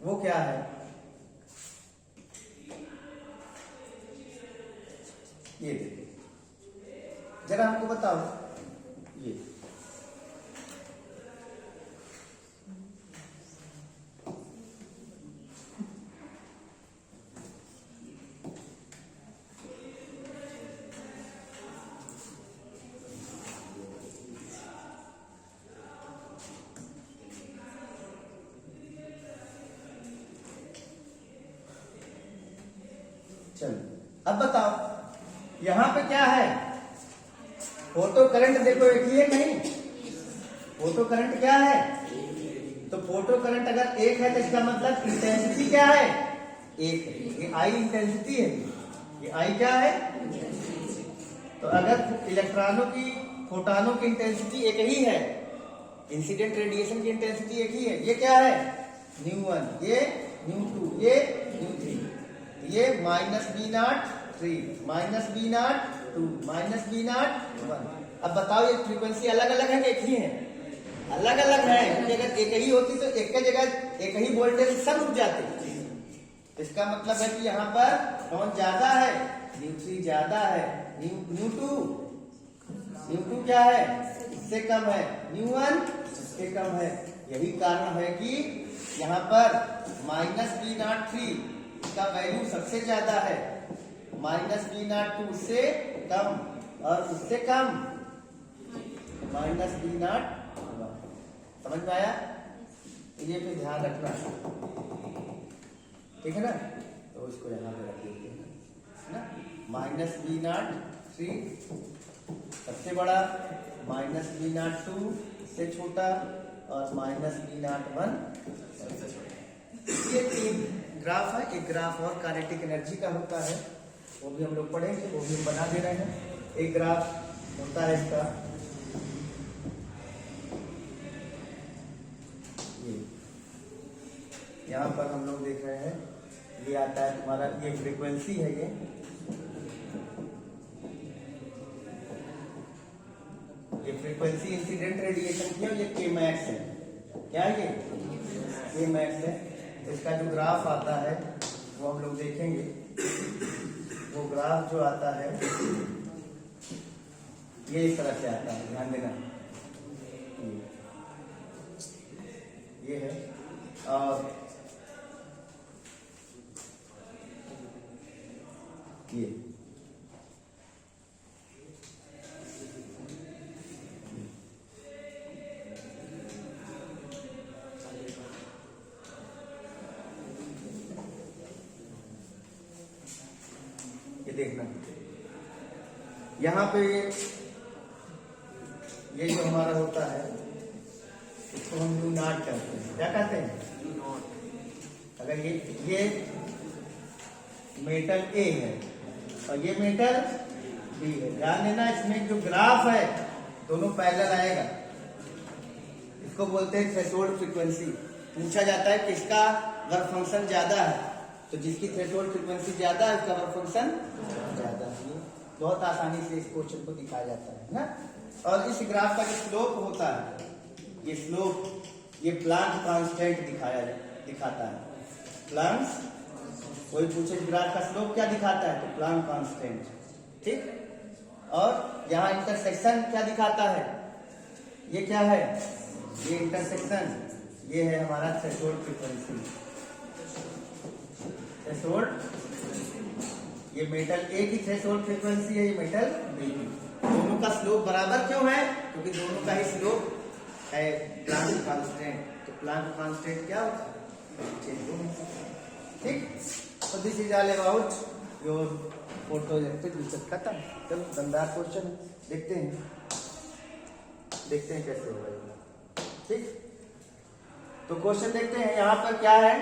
वो क्या है? ये देखिए, जरा हमको बताओ, ये चलो अब बताओ यहां पे क्या है? फोटो करंट देखो एक ही है नहीं? फोटो करंट क्या है? तो फोटो करंट अगर एक है तो इसका मतलब इंटेंसिटी क्या है? एक है। ये आई इंटेंसिटी है, ये आई क्या है? तो अगर इलेक्ट्रॉनों की, फोटोनों की इंटेंसिटी एक ही है, इंसिडेंट रेडिएशन की इंटेंसिटी एक ही है, ये क्या है? ν1, ये ν2, ये ν3, ये -V03, -V02, -V01। अब बताओ ये फ्रीक्वेंसी अलग अलग है कि एक ही है? अलग अलग है, क्योंकि अगर एक ही होती तो एक जगह एक ही वोल्टेज सब रुक जाते। इसका मतलब है कि यहाँ पर कौन ज्यादा है? ν3 ज्यादा है, ν2 क्या है? इससे कम है, ν1 इससे कम है। यही कारण है कि यहाँ पर -V03 का वैल्यू सबसे ज्यादा है, -V02 से कम, और उससे कम -V01। समझ में आया? ये पे ध्यान रखना, ठीक है ना। तो इसको यहाँ पे रख देते हैं ना। -V03 सबसे बड़ा, -V02 इससे छोटा, और -V01 सबसे छोटा। ये तीन ग्राफ है। एक ग्राफ और काइनेटिक एनर्जी का होता है, वो भी हम लोग पढ़ेंगे, वो भी हम बना दे रहे हैं। एक ग्राफ होता है इसका यहाँ पर हम लोग देख रहे हैं ये आता है तुम्हारा, ये फ्रीक्वेंसी है, ये फ्रीक्वेंसी इंसिडेंट रेडिएशन की है, ये के मैक्स है। क्या है ये? के मैक्स है। इसका जो ग्राफ आता है वो हम लोग देखेंगे। वो ग्राफ जो आता है ये इस तरह से आता है, ध्यान देना। ये है और ये देखना, यहाँ पे ये जो हमारा होता है इसको हम यू नॉट कहते हैं। क्या कहते हैं? You not. अगर ये मेटल ए है और ये मेटल बी है, ध्यान देना इसमें जो ग्राफ है दोनों पैरेलल आएगा। इसको बोलते हैं थ्रेशोल्ड फ्रीक्वेंसी। पूछा जाता है किसका वर्क फंक्शन ज्यादा है, तो जिसकी थ्रेशोल्ड फ्रीक्वेंसी ज्यादा है उसका वर्क फंक्शन ज्यादा है। बहुत आसानी से इस क्वेश्चन को दिखाया जाता है ना। और इस ग्राफ का जो स्लोप होता है, ये स्लोप ये प्लांक कांस्टेंट दिखाता है। प्लांक, कोई पूछे ग्राफ का स्लोप क्या दिखाता है तो प्लांक कांस्टेंट, ठीक। और यहाँ इंटरसेक्शन क्या दिखाता है, ये क्या है? ये इंटरसेक्शन, ये है हमारा थ्रेशोल्ड फ्रीक्वेंसी। थ्रेशोल्ड, ये मेटल ए की थ्रेशोल्ड फ्रीक्वेंसी है, ये मेटल बी की। दोनों का स्लोप बराबर क्यों है? क्योंकि दोनों का ही स्लोप है प्लांक कांस्टेंट। तो प्लांक कांस्टेंट क्या होता है? ठीक। तो this is all about your photoelectric research. खत्म। चलो दमदार क्वेश्चन देखते हैं, कैसे होगा। ठीक, तो क्वेश्चन देखते हैं। यहाँ पर क्या है?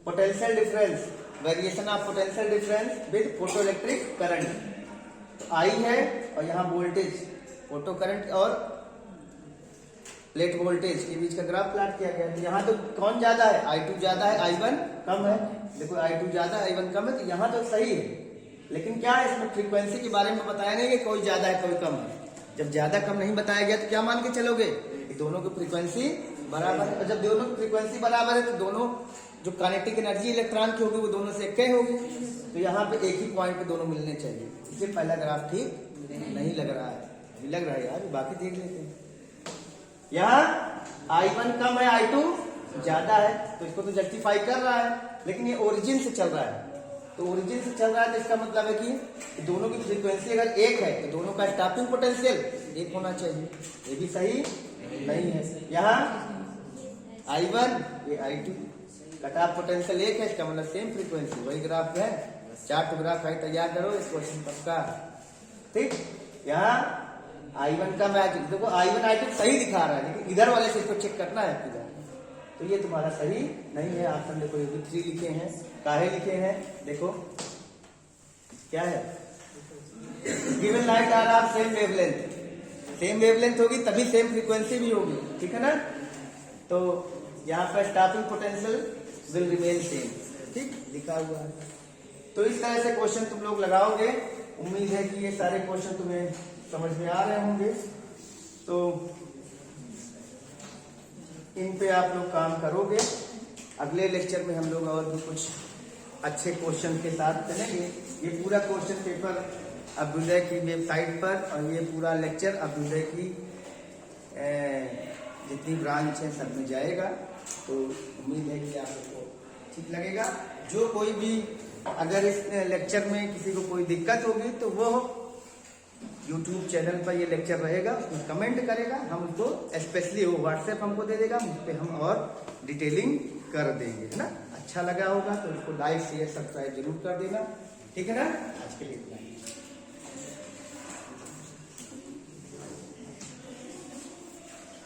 Potential difference, variation of potential difference with photoelectric current. I है और यहाँ वोल्टेज, फोटो करंट और प्लेट वोल्टेज के बीच का ग्राफ प्लॉट किया गया। तो यहाँ तो कौन ज्यादा है? I2 ज्यादा है, I1 कम है। देखो I2 ज्यादा है, I1 कम है, तो यहाँ तो सही है। लेकिन क्या है इसमें फ्रीक्वेंसी के बारे में बताया नहीं है, कोई ज्यादा है कोई कम है। जब ज्यादा कम नहीं बताया गया तो क्या मान के चलोगे कि दोनों की फ्रीक्वेंसी बराबर है। और जब दोनों की फ्रीक्वेंसी बराबर है तो दोनों जो काइनेटिक एनर्जी इलेक्ट्रॉन की होगी वो दोनों से एक होगी। तो यहाँ पे एक ही पॉइंट पे दोनों मिलने चाहिए। इसे पहला ग्राफ ठीक नहीं लग रहा है, अभी लग रहा है यार, बाकी देख लेते हैं। यहाँ I1 कम है, I2 ज्यादा है, तो इसको तो जस्टिफाई कर रहा है। लेकिन ये ओरिजिन से चल रहा है, तो ओरिजिन से चल रहा है तो इसका मतलब है कि दोनों की फ्रीक्वेंसी अगर एक है तो दोनों का स्टॉपिंग पोटेंशियल एक होना चाहिए। ये भी सही नहीं है। यहाँ I1 ये I2 कट ऑफ पोटेंशियल एक है, इसका मतलब सेम फ्रीक्वेंसी। वही ग्राफ है, चार्ट ग्राफ है, तैयार करो इस क्वेश्चन पक्का। ठीक, यहाँ I1 का मैच देखो, I1 I2 सही दिखा रहा है, लेकिन इधर वाले से इसको चेक करना है पूरा। तो ये तुम्हारा सही नहीं है। ऑप्शन देखो, ये भी 3 लिखे हैं, काहे लिखे हैं देखो क्या है? Given light are of same wavelength. Same wavelength होगी तभी सेम फ्रीक्वेंसी भी होगी, ठीक है ना। तो यहाँ पर stopping potential will remain same, ठीक लिखा हुआ है। तो इस तरह से क्वेश्चन तुम लोग लगाओगे। उम्मीद है कि ये सारे क्वेश्चन तुम्हें समझ में आ रहे होंगे। तो इन पे आप लोग काम करोगे। अगले लेक्चर में हम लोग और भी कुछ अच्छे क्वेश्चन के साथ चलेंगे। ये पूरा क्वेश्चन पेपर अभ्युदय की वेबसाइट पर और ये पूरा लेक्चर अभ्युदय की जितनी ब्रांच है सब में जाएगा। तो उम्मीद है कि आप लोग को ठीक लगेगा। जो कोई भी अगर इस लेक्चर में किसी को कोई दिक्कत होगी तो वो YouTube चैनल पर ये लेक्चर रहेगा, उसमें कमेंट करेगा, हम उसको स्पेशली वो व्हाट्सएप हमको दे देगा, उस पर हम और डिटेलिंग कर देंगे, है ना। अच्छा लगा होगा तो उसको लाइक शेयर सब्सक्राइब जरूर कर देना, ठीक है ना। आज के लिए इतना ही।